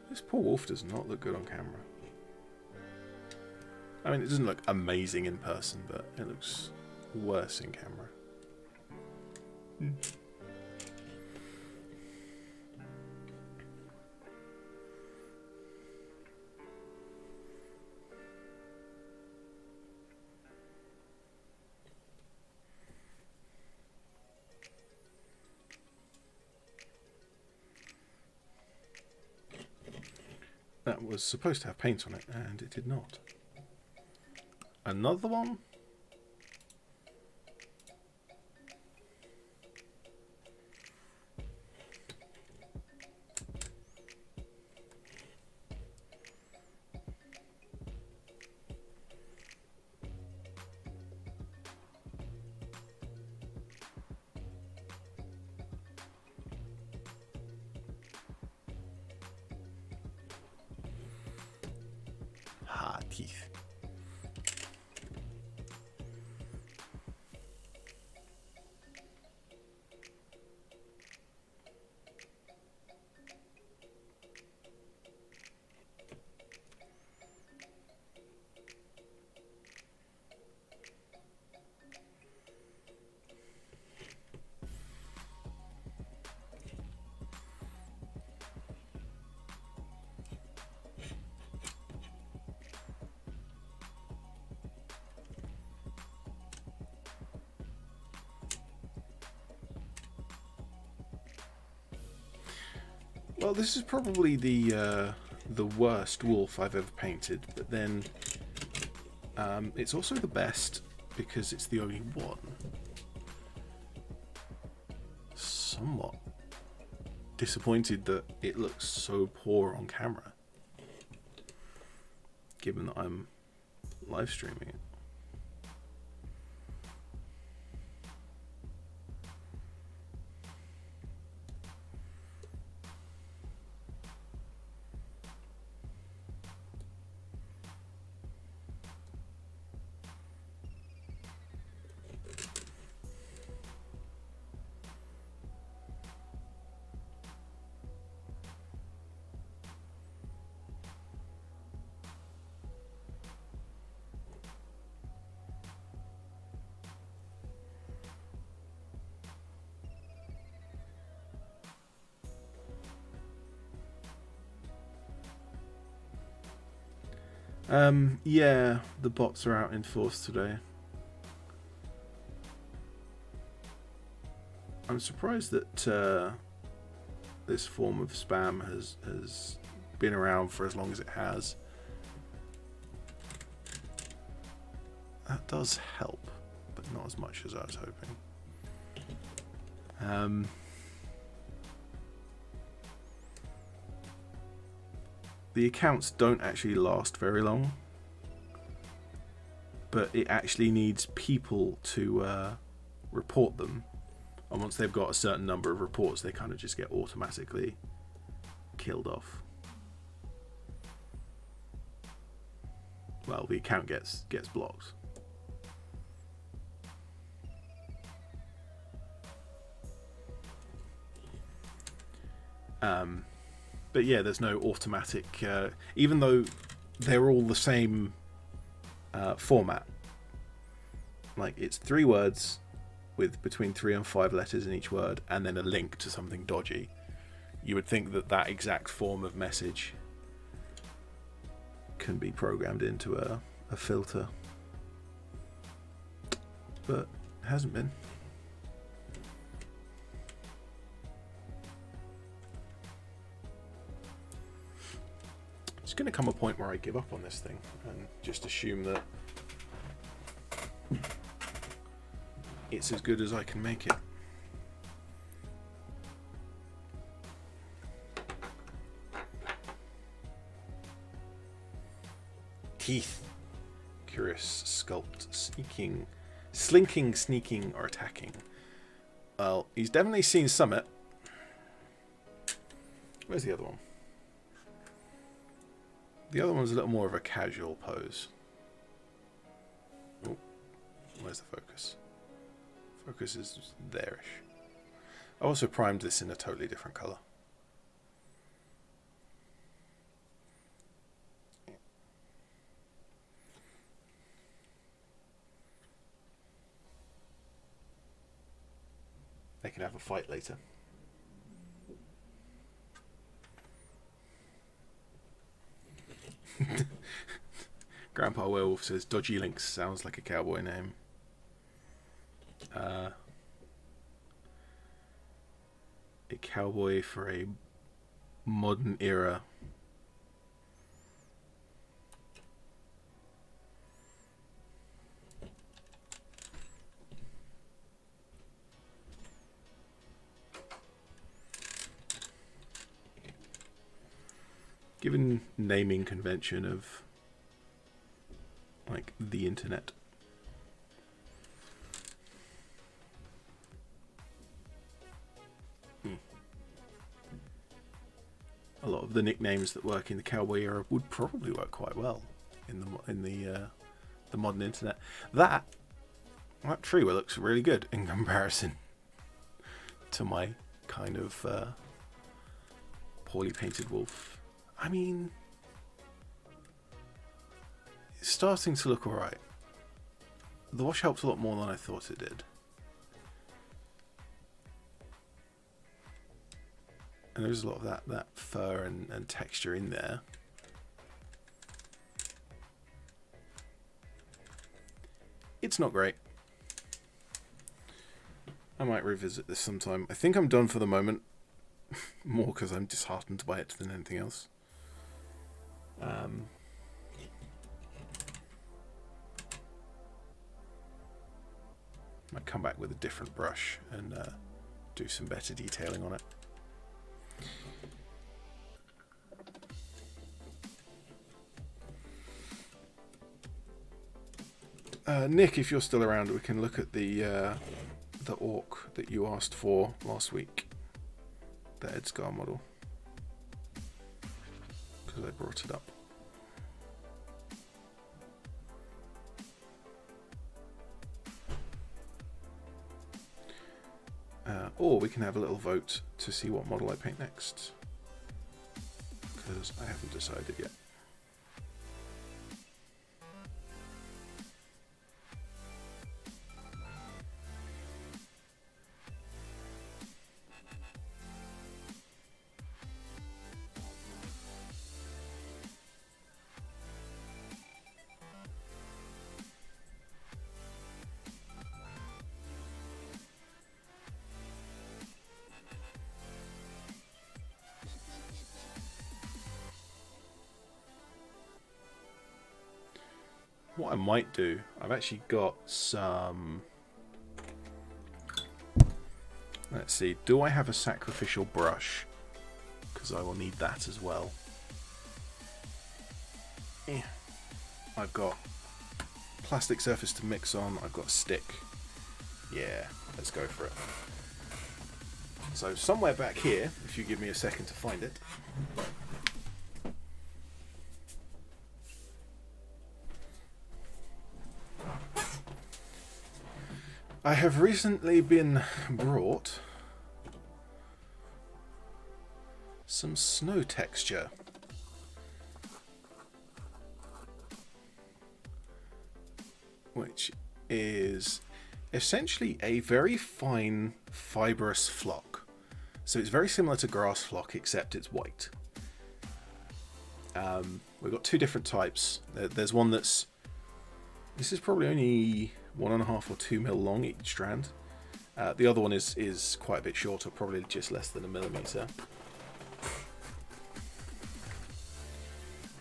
This poor wolf does not look good on camera. I mean, it doesn't look amazing in person, but it looks worse in camera. that was supposed to have paint on it, and it did not. Another one? Teeth. Well, this is probably the worst wolf I've ever painted, but then it's also the best because it's the only one. Somewhat disappointed that it looks so poor on camera, given that I'm live streaming it. Yeah, the bots are out in force today. I'm surprised that this form of spam has been around for as long as it has. That does help, but not as much as I was hoping. The accounts don't actually last very long, but it actually needs people to report them, and once they've got a certain number of reports, they kind of just get automatically killed off. Well, the account gets blocked. But yeah, there's no automatic, even though they're all the same format. Like, it's 3 words with between 3 and 5 letters in each word, and then a link to something dodgy. You would think that that exact form of message can be programmed into a filter, but it hasn't been. It's going to come a point where I give up on this thing and just assume that it's as good as I can make it. Teeth. Curious sculpt. Slinking, sneaking, or attacking. Well, he's definitely seen Summit. Where's the other one? The other one's a little more of a casual pose. Oh, where's the focus? Focus is there-ish. I also primed this in a totally different colour. They can have a fight later. Grandpa Werewolf says Dodgy Links sounds like a cowboy name. A cowboy for a modern era given naming convention of like the internet. A lot of the nicknames that work in the cowboy era would probably work quite well in the modern internet. That tree looks really good in comparison to my kind of poorly painted wolf. I mean, it's starting to look alright. The wash helps a lot more than I thought it did. And there's a lot of that fur and texture in there. It's not great. I might revisit this sometime. I think I'm done for the moment. More because I'm disheartened by it than anything else. Might come back with a different brush and do some better detailing on it. Nick, if you're still around, we can look at the orc that you asked for last week, the ED-SKaR model, because I brought it up. Or we can have a little vote to see what model I paint next, because I haven't decided yet. What I might do, I've actually got some... Let's see, do I have a sacrificial brush? Because I will need that as well. Yeah. I've got plastic surface to mix on, I've got a stick. Yeah, let's go for it. So somewhere back here, if you give me a second to find it. I have recently been brought some snow texture. Which is essentially a very fine fibrous flock. So it's very similar to grass flock, except it's white. We've got two different types. There's one that's... This is probably only 1.5 or 2 mil long each strand. The other one is quite a bit shorter, probably just less than 1 millimeter.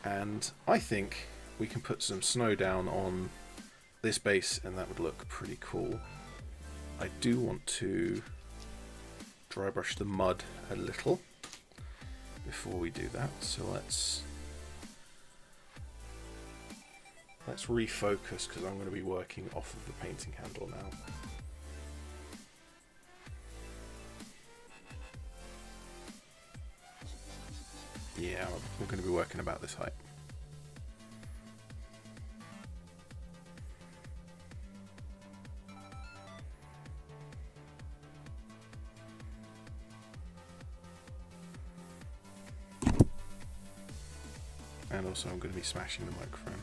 And I think we can put some snow down on this base and that would look pretty cool. I do want to dry brush the mud a little before we do that, so let's refocus because I'm going to be working off of the painting handle now. Yeah, we're going to be working about this height. And also I'm going to be smashing the microphone.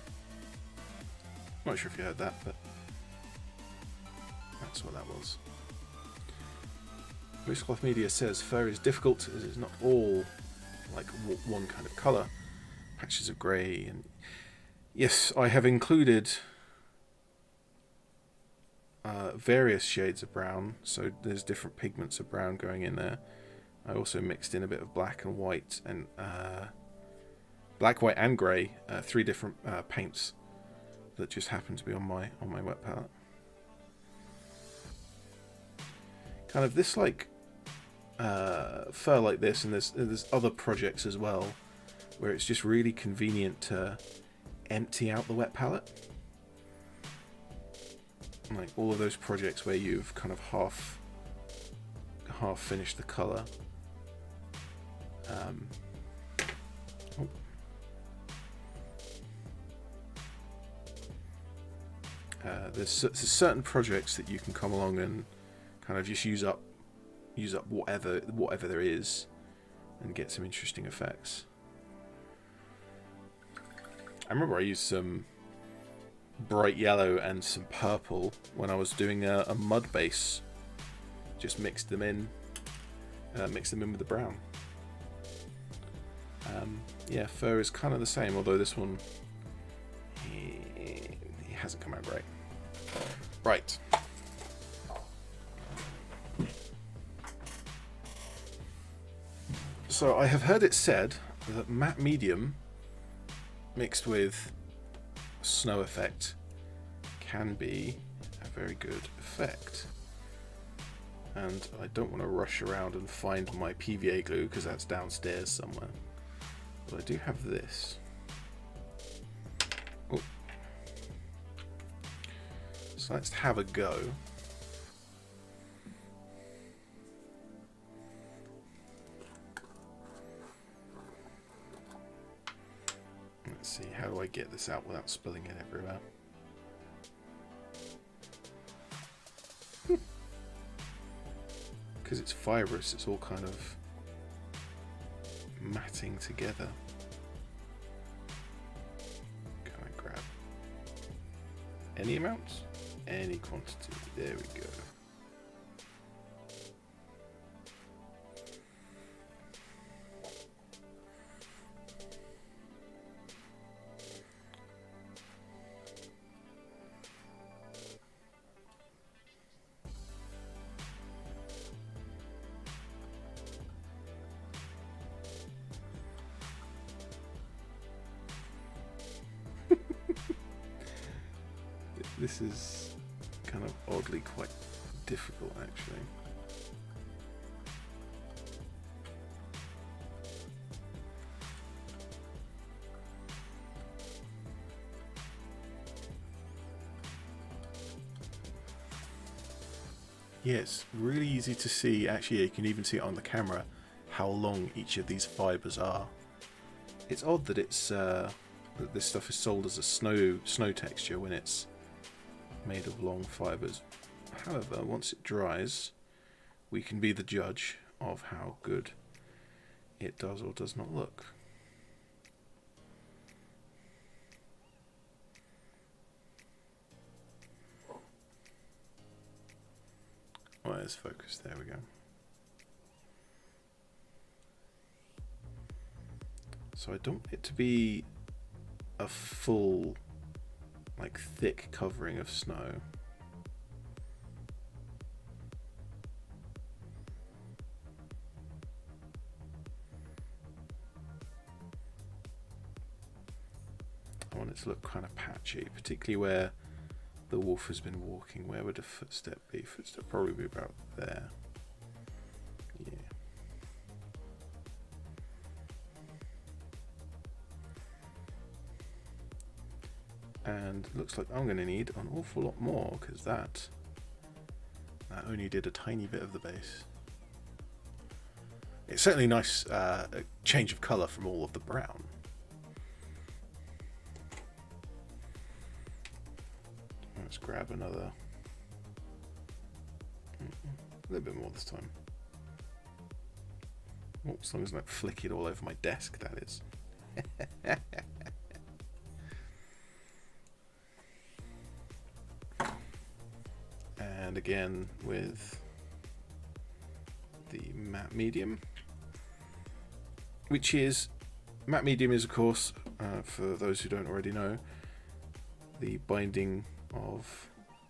Not sure if you heard that, but that's what that was. Loosecloth Media says fur is difficult as it's not all like one kind of colour. Patches of grey, and yes, I have included various shades of brown, so there's different pigments of brown going in there. I also mixed in a bit of black and white, and black, white, and grey. 3 different paints that just happen to be on my wet palette. Kind of this like fur like this, and there's other projects as well where it's just really convenient to empty out the wet palette. Like all of those projects where you've kind of half finished the colour. There's certain projects that you can come along and kind of just use up whatever there is and get some interesting effects. I remember I used some bright yellow and some purple when I was doing a mud base. Just mixed them in with the brown. Yeah, fur is kind of the same, although this one he hasn't come out great. Right. So I have heard it said that matte medium mixed with snow effect can be a very good effect. And I don't want to rush around and find my PVA glue because that's downstairs somewhere. But I do have this. Oh. So let's have a go. Let's see, how do I get this out without spilling it everywhere? Because it's fibrous, it's all kind of matting together. Can I grab any amount? Any quantity. There we go. This is kind of oddly quite difficult, actually. Yeah, it's really easy to see. Actually, you can even see it on the camera how long each of these fibers are. It's odd that it's that this stuff is sold as a snow texture when it's made of long fibers. However, once it dries, we can be the judge of how good it does or does not look. Oh, it's focused. There we go. So I don't want it to be a full, like, thick covering of snow. I want it to look kind of patchy, particularly where the wolf has been walking. Where would a footstep be? Footstep probably be about there. Yeah. And it looks like I'm going to need an awful lot more because that only did a tiny bit of the base. It's certainly a nice change of colour from all of the brown. Let's grab another. A little bit more this time. Oh, as long as I don't flick it all over my desk, that is. And again with the matte medium, which is, matte medium is of course, for those who don't already know, the binding of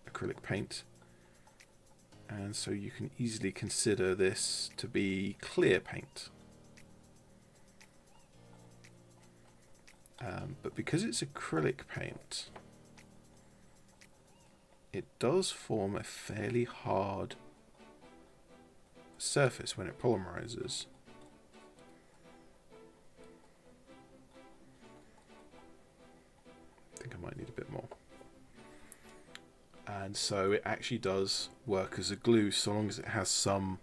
acrylic paint, and so you can easily consider this to be clear paint. But because it's acrylic paint, it does form a fairly hard surface when it polymerizes. think I might need a bit more. And so it actually does work as a glue so long as it has some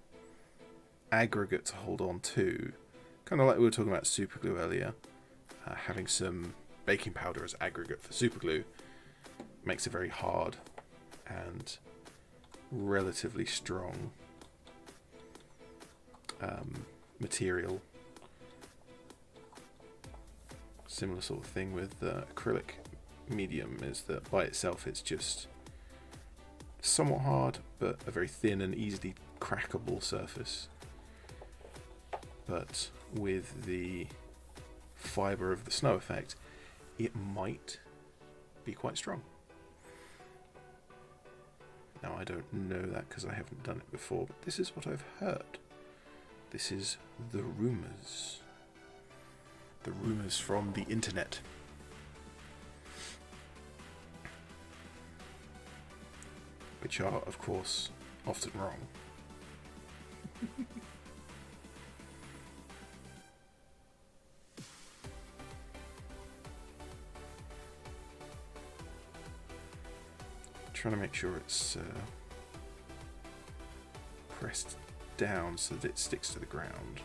aggregate to hold on to. Kind of like we were talking about super glue earlier. Having some baking powder as aggregate for super glue makes a very hard and relatively strong material. Similar sort of thing with acrylic medium, is that by itself it's just somewhat hard but a very thin and easily crackable surface. But with the fibre of the snow effect, it might be quite strong. Now, I don't know that because I haven't done it before, but this is what I've heard. This is the rumours. The rumours from the internet. Which are, of course, often wrong. Trying to make sure it's pressed down so that it sticks to the ground.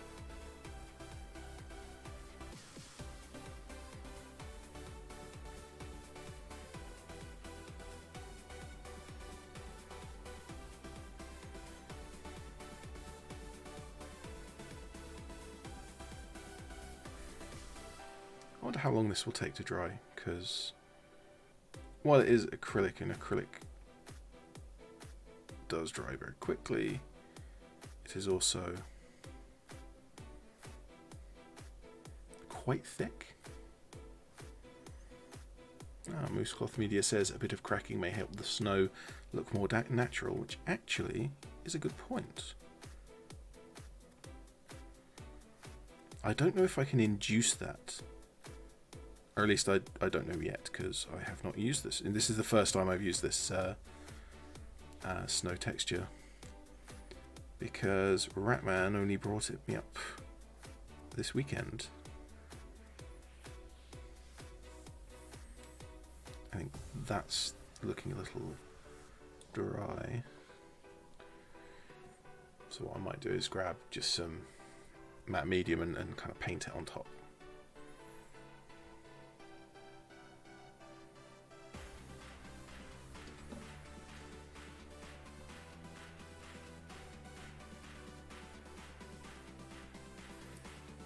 I wonder how long this will take to dry, because while it is acrylic, and acrylic does dry very quickly, it is also quite thick. Moose Cloth Media says a bit of cracking may help the snow look more natural, which actually is a good point. I don't know if I can induce that. Or at least I don't know yet, because I have not used this. And this is the first time I've used this snow texture. Because Ratman only brought me up this weekend. I think that's looking a little dry. So what I might do is grab just some matte medium and kind of paint it on top.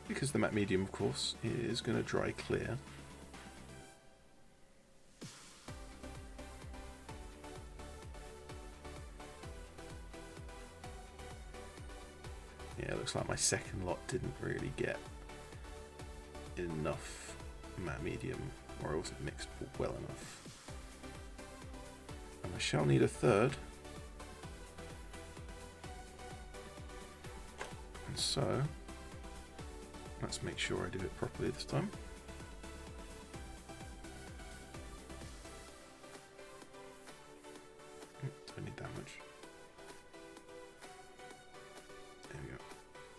Because the matte medium, of course, is going to dry clear. Yeah, it looks like my second lot didn't really get enough matte medium, or it wasn't mixed well enough. And I shall need a third. And so let's make sure I do it properly this time. Don't need that much. There we go.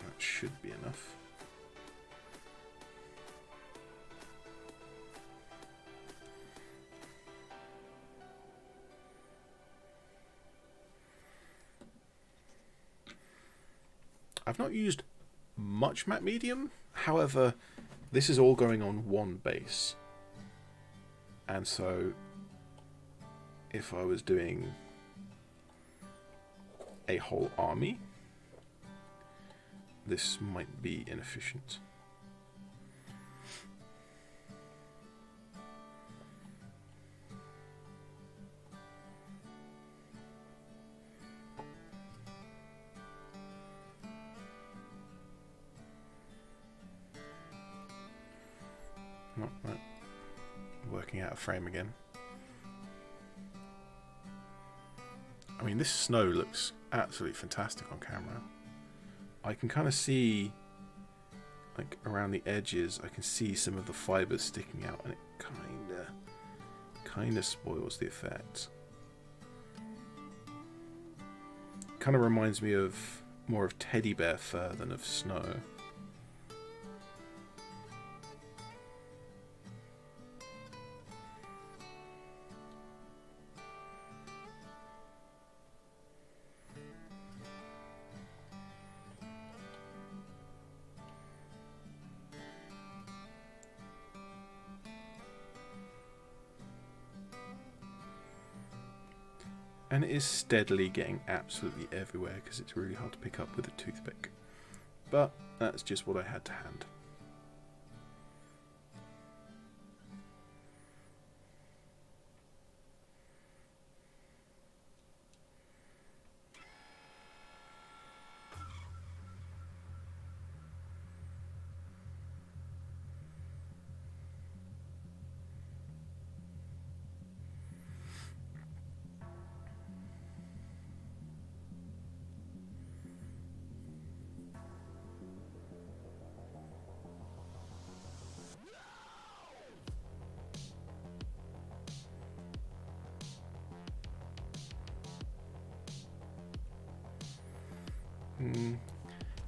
That should be enough. I've not used much matte medium. However, this is all going on one base, and so if I was doing a whole army, this might be inefficient. Working out of frame again. I mean, this snow looks absolutely fantastic on camera. I can kind of see, like, around the edges, I can see some of the fibers sticking out, and it kind of spoils the effect. Kind of reminds me of more of teddy bear fur than of snow. And it is steadily getting absolutely everywhere because it's really hard to pick up with a toothpick. But that's just what I had to hand.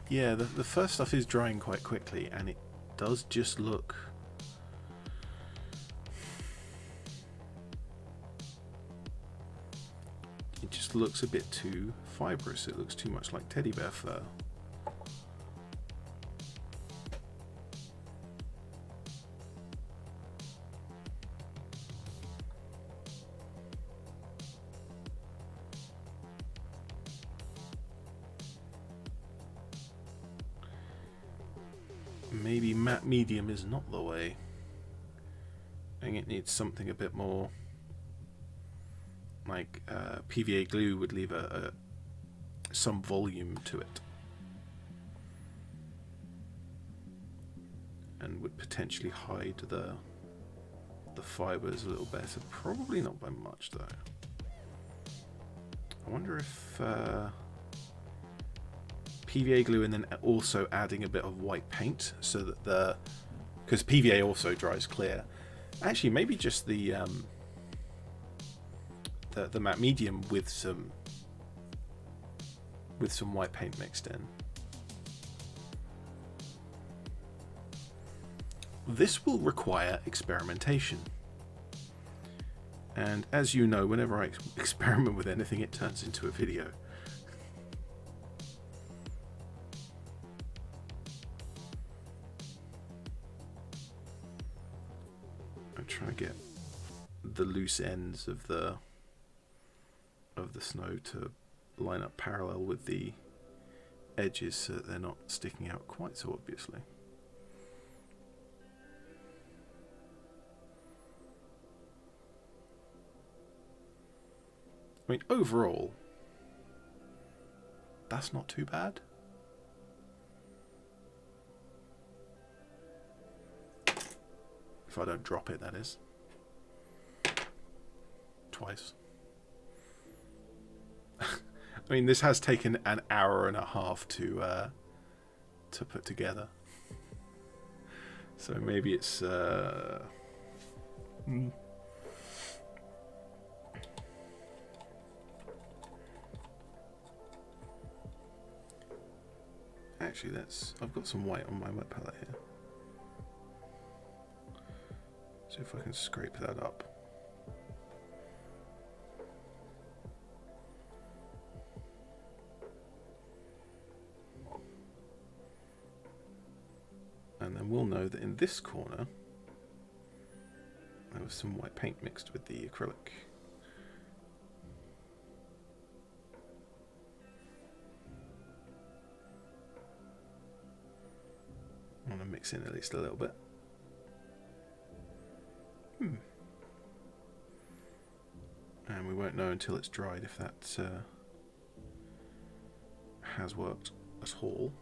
Yeah, the first stuff is drying quite quickly, and it does just look... It just looks a bit too fibrous. It looks too much like teddy bear fur. Maybe matte medium is not the way. I think it needs something a bit more like PVA glue would leave some volume to it, and would potentially hide the fibers a little better. Probably not by much though. I wonder if PVA glue and then also adding a bit of white paint so that because PVA also dries clear. Actually, maybe just the matte medium with some white paint mixed in. This will require experimentation. And as you know, whenever I experiment with anything, it turns into a video. I'm trying to get the loose ends of the snow to line up parallel with the edges so that they're not sticking out quite so obviously. I mean, overall, that's not too bad. If I don't drop it, that is. Twice. I mean, this has taken an hour and a half to put together. So maybe it's... Actually, I've got some white on my wet palette here. See if I can scrape that up. And then we'll know that in this corner there was some white paint mixed with the acrylic. I want to mix in at least a little bit. And we won't know until it's dried if that has worked at all.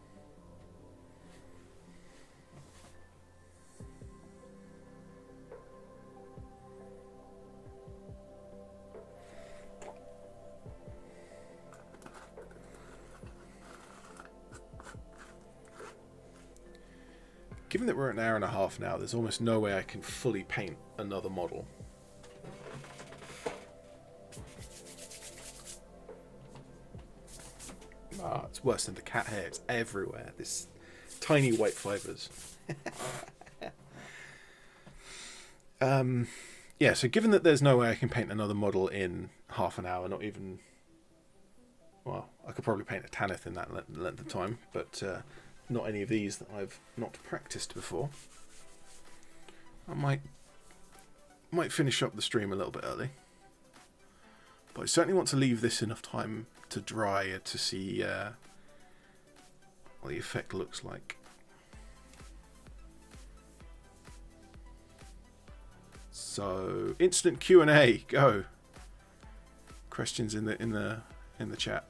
Given that we're at an hour and a half now, there's almost no way I can fully paint another model. Ah, it's worse than the cat hair. It's everywhere. This tiny white fibers. Yeah, so given that there's no way I can paint another model in half an hour, not even... Well, I could probably paint a Tanith in that length of time, but not any of these that I've not practiced before. I might finish up the stream a little bit early. But I certainly want to leave this enough time to dry to see what the effect looks like. So instant Q&A, go. Questions in the chat.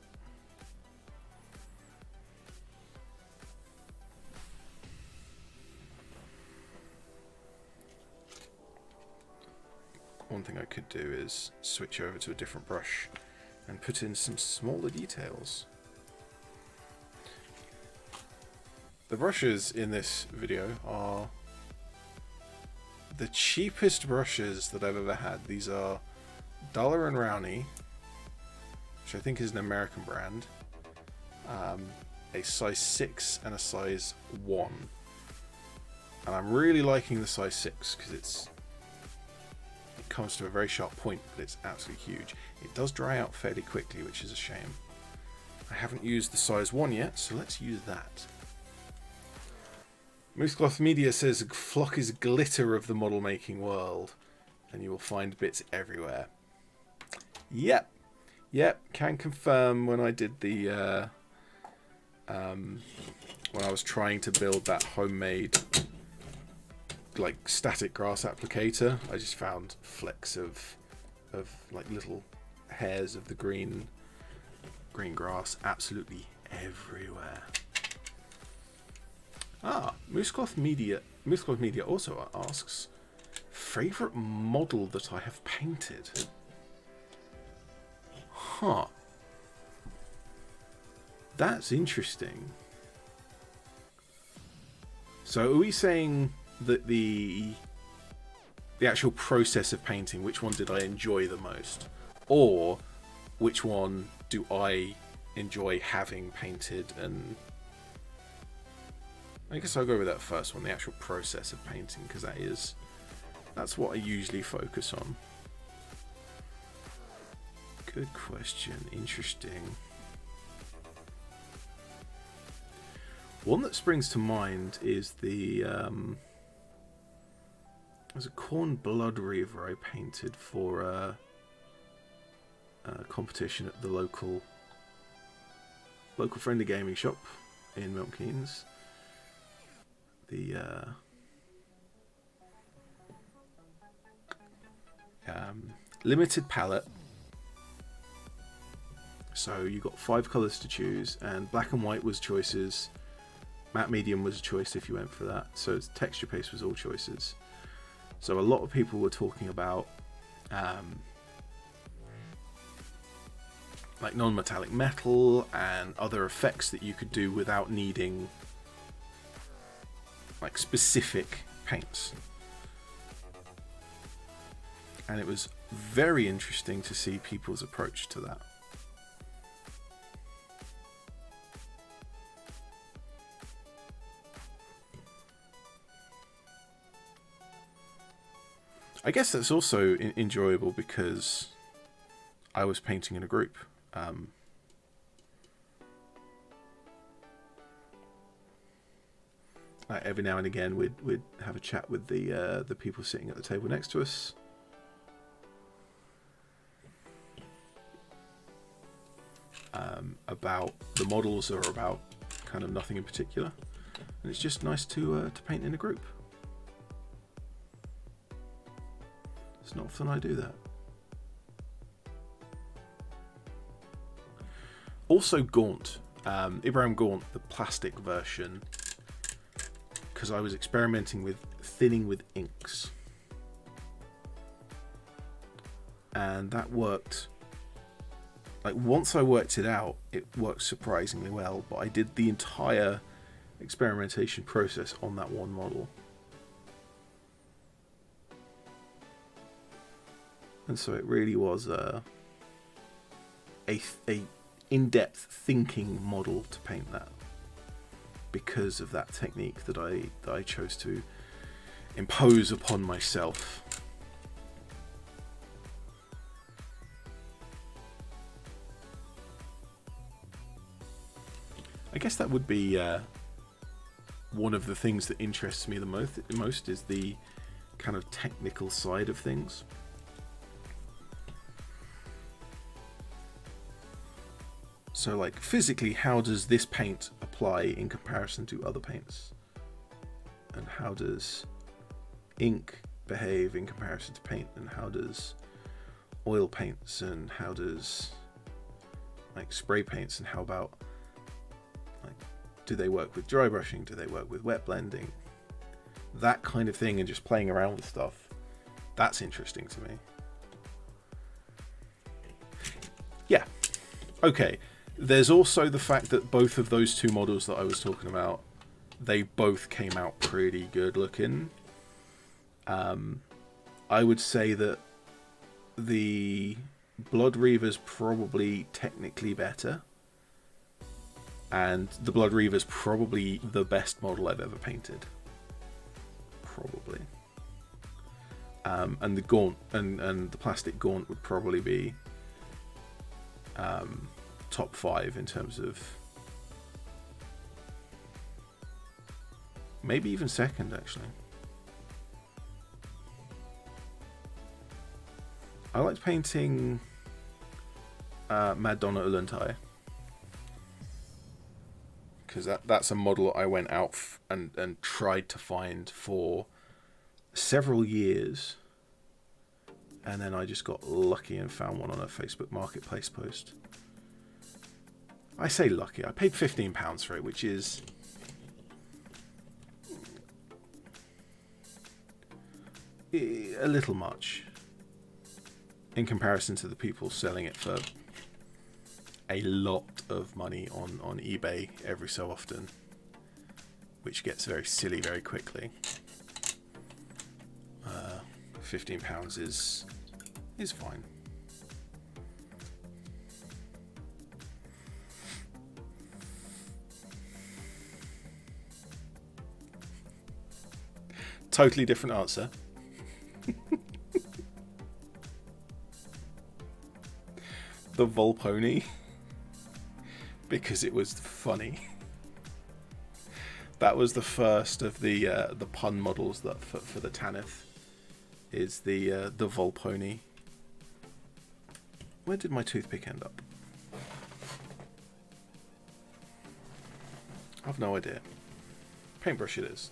One thing I could do is switch over to a different brush and put in some smaller details. The brushes in this video are the cheapest brushes that I've ever had. These are Dollar and Rowney, which I think is an American brand, a size 6 and a size 1. And I'm really liking the size 6 because it comes to a very sharp point, but it's absolutely huge. It does dry out fairly quickly, which is a shame. I haven't used the size 1 yet, so let's use that. Moosecloth Media says, Flock is glitter of the model making world, and you will find bits everywhere. Yep, can confirm. When I did the when I was trying to build that homemade like static grass applicator, I just found flecks of like little hairs of the green grass absolutely everywhere. Moosecloth Media also asks, favorite model that I have painted. That's interesting. So are we saying that the actual process of painting, which one did I enjoy the most, or which one do I enjoy having painted? And I guess I'll go with that first one, the actual process of painting, because that's what I usually focus on. Good question. Interesting. One that springs to mind is the there's a Corn Blood Reaver I painted for a competition at the local friendly gaming shop in Milton Keynes. The limited palette. So you got 5 colours to choose, and black and white was choices. Matte medium was a choice if you went for that. So it's texture paste was all choices. So a lot of people were talking about like non-metallic metal and other effects that you could do without needing like specific paints. And it was very interesting to see people's approach to that. I guess that's also enjoyable because I was painting in a group. Like every now and again, we'd have a chat with the people sitting at the table next to us. About the models or about kind of nothing in particular, and it's just nice to paint in a group. It's not often I do that. Also Gaunt, Ibrahim Gaunt, the plastic version, because I was experimenting with thinning with inks, and that worked. Like once I worked it out, it worked surprisingly well, but I did the entire experimentation process on that one model. And so it really was a in-depth thinking model to paint that, because of that technique that I chose to impose upon myself. I guess that would be one of the things that interests me the most is the kind of technical side of things. So like physically, how does this paint apply in comparison to other paints? And how does ink behave in comparison to paint? And how does oil paints, and how does like spray paints, and how about like, do they work with dry brushing? Do they work with wet blending? That kind of thing, and just playing around with stuff. That's interesting to me. Yeah. Okay. There's also the fact that both of those two models that I was talking about, they both came out pretty good looking. I would say that the Blood Reaver's probably technically better, and the Blood Reaver's probably the best model I've ever painted. Probably. And the Gaunt and the plastic Gaunt would probably be top 5 in terms of, maybe even second actually. I liked painting Madonna Uluntai, because that's a model I went out and tried to find for several years, and then I just got lucky and found one on a Facebook Marketplace post. I say lucky, I paid £15 for it, which is a little much in comparison to the people selling it for a lot of money on eBay every so often, which gets very silly very quickly. £15 is fine. Totally different answer. The Volponi, because it was funny. That was the first of the pun models that for the Tanith, is the Volponi. Where did my toothpick end up? I've no idea. Paintbrush it is.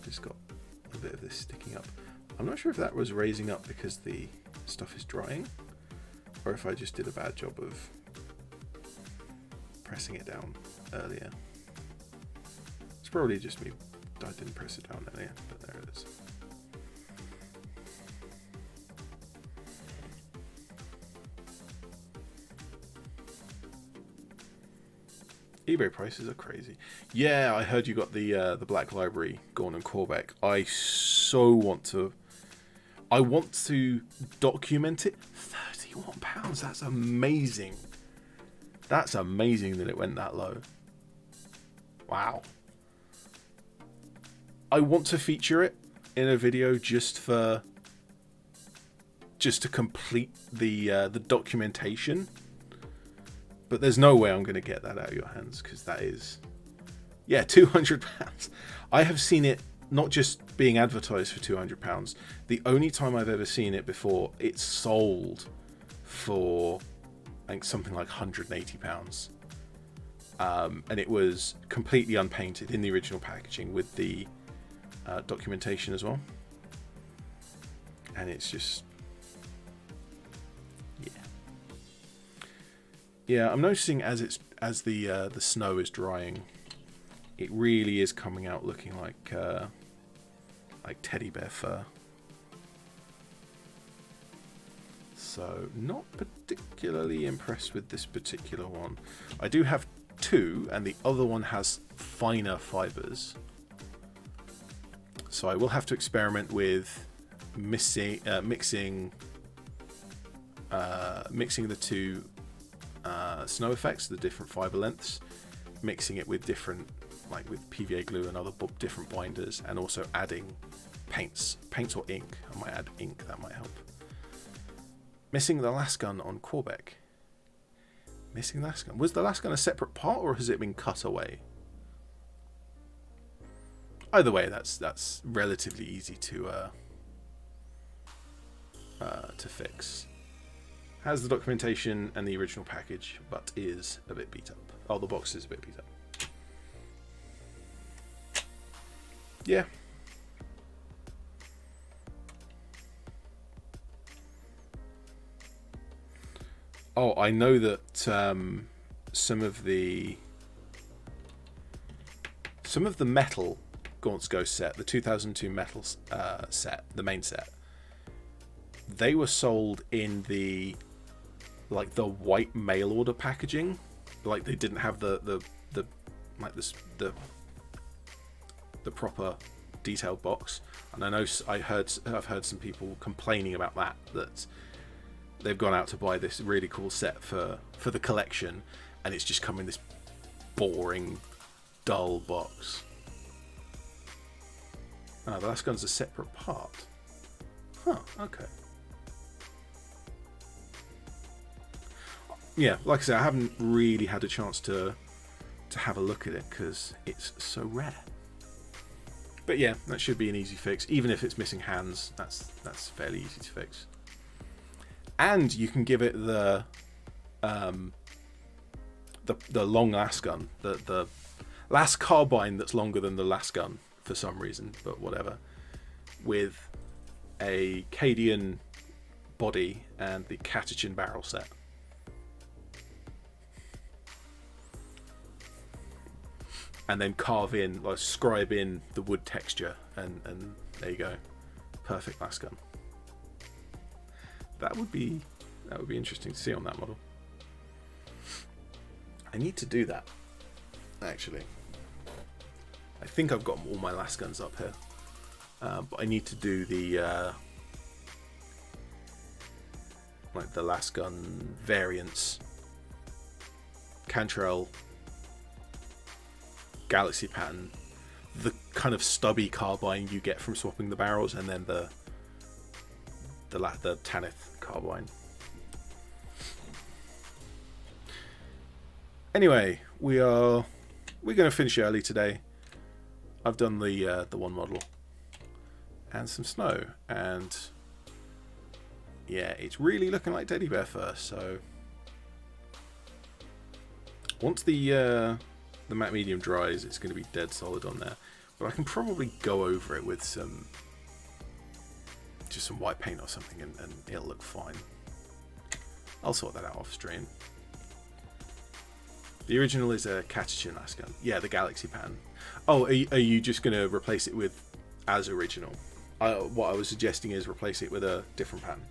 Just got a bit of this sticking up. I'm not sure if that was raising up because the stuff is drying, or if I just did a bad job of pressing it down earlier. It's probably just me. I didn't press it down earlier, but there it is. eBay prices are crazy. Yeah, I heard you got the Black Library Gorn and Corbeck. I so want to. I want to document it. £31. That's amazing. That's amazing that it went that low. Wow. I want to feature it in a video just to complete the documentation. But there's no way I'm going to get that out of your hands, because that is, yeah, £200. I have seen it not just being advertised for £200. The only time I've ever seen it before, it's sold for, I think, something like £180. And it was completely unpainted in the original packaging with the documentation as well. And it's just, yeah, I'm noticing as the snow is drying, it really is coming out looking like teddy bear fur. So not particularly impressed with this particular one. I do have two, and the other one has finer fibers. So I will have to experiment with mixing the two snow effects, the different fiber lengths, mixing it with different, like with PVA glue and other different binders, and also adding paints or ink. I might add ink, that might help. Missing the last gun on Corbeck. Missing the last gun. Was the last gun a separate part, or has it been cut away? Either way, that's relatively easy to to fix. Has the documentation and the original package, but is a bit beat up. Oh, the box is a bit beat up. Yeah. Oh, I know that some of the metal Gaunt's Ghost set, the 2002 metal set, the main set, they were sold in the white mail order packaging. Like, they didn't have the proper detailed box. And I know I've heard some people complaining about that they've gone out to buy this really cool set for the collection, and it's just come in this boring, dull box. Oh, the last gun's a separate part. Huh, okay. Yeah, like I said, I haven't really had a chance to have a look at it because it's so rare. But yeah, that should be an easy fix. Even if it's missing hands, that's fairly easy to fix. And you can give it the long las gun, the las carbine that's longer than the las gun for some reason, but whatever, with a Cadian body and the Catechin barrel set. And then carve in, like, scribe in the wood texture, and there you go, perfect las gun. That would be interesting to see on that model. I need to do that, actually. I think I've got all my las guns up here, but I need to do the like the las gun variants, Cantrell, Galaxy pattern, the kind of stubby carbine you get from swapping the barrels, and then the Tanith carbine. Anyway, we're going to finish early today. I've done the one model and some snow, and yeah, it's really looking like teddy bear fur. So once the matte medium dries, it's going to be dead solid on there. But I can probably go over it with just some white paint or something, and it'll look fine. I'll sort that out off stream. The original is a Catechin las gun. Yeah, the Galaxy pattern. Oh, are you just going to replace it with as original? What I was suggesting is replace it with a different pattern.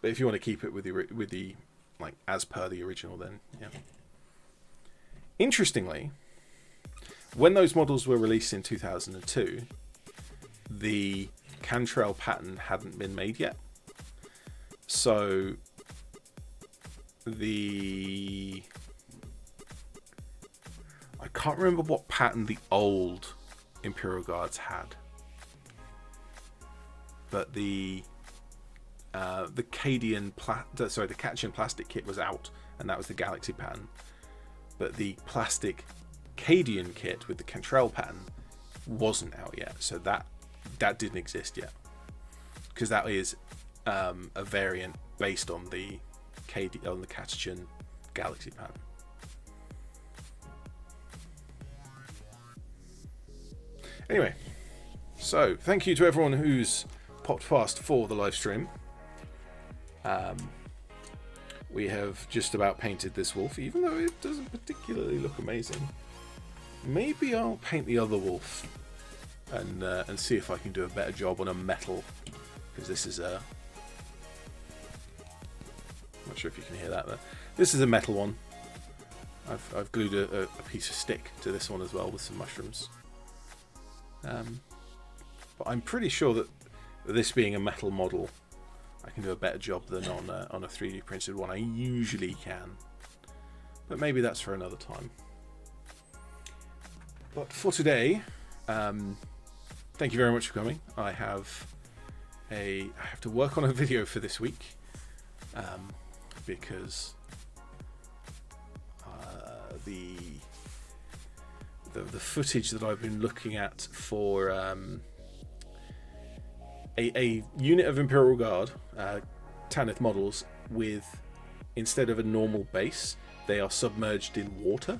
But if you want to keep it with the like as per the original, then yeah. Interestingly, when those models were released in 2002, the Cantrell pattern hadn't been made yet. So I can't remember what pattern the old Imperial Guards had, but the Catechin plastic kit was out, and that was the Galaxy pattern. But the plastic Cadian kit with the Cantrell pattern wasn't out yet, so that didn't exist yet, because that is a variant based on the Catechin Galaxy pattern. Anyway, so thank you to everyone who's popped past for the live stream. We have just about painted this wolf, even though it doesn't particularly look amazing. Maybe I'll paint the other wolf and see if I can do a better job on a metal, because this is a... I'm not sure if you can hear that, but this is a metal one. I've glued a piece of stick to this one as well with some mushrooms. But I'm pretty sure that this being a metal model, I can do a better job than on a 3D printed one. I usually can, but maybe that's for another time. But for today, thank you very much for coming. I have to work on a video for this week, because the footage that I've been looking at for a unit of Imperial Guard Tanith models with, instead of a normal base, they are submerged in water,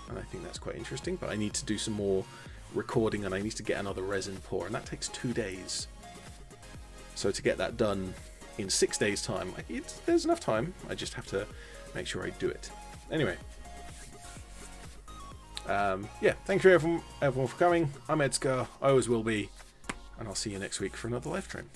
and I think that's quite interesting. But I need to do some more recording, and I need to get another resin pour, and that takes 2 days. So to get that done in 6 days time, there's enough time. I just have to make sure I do it. Anyway, yeah, thank you everyone for coming. I'm ED-SKaR, I always will be, and I'll see you next week for another live stream.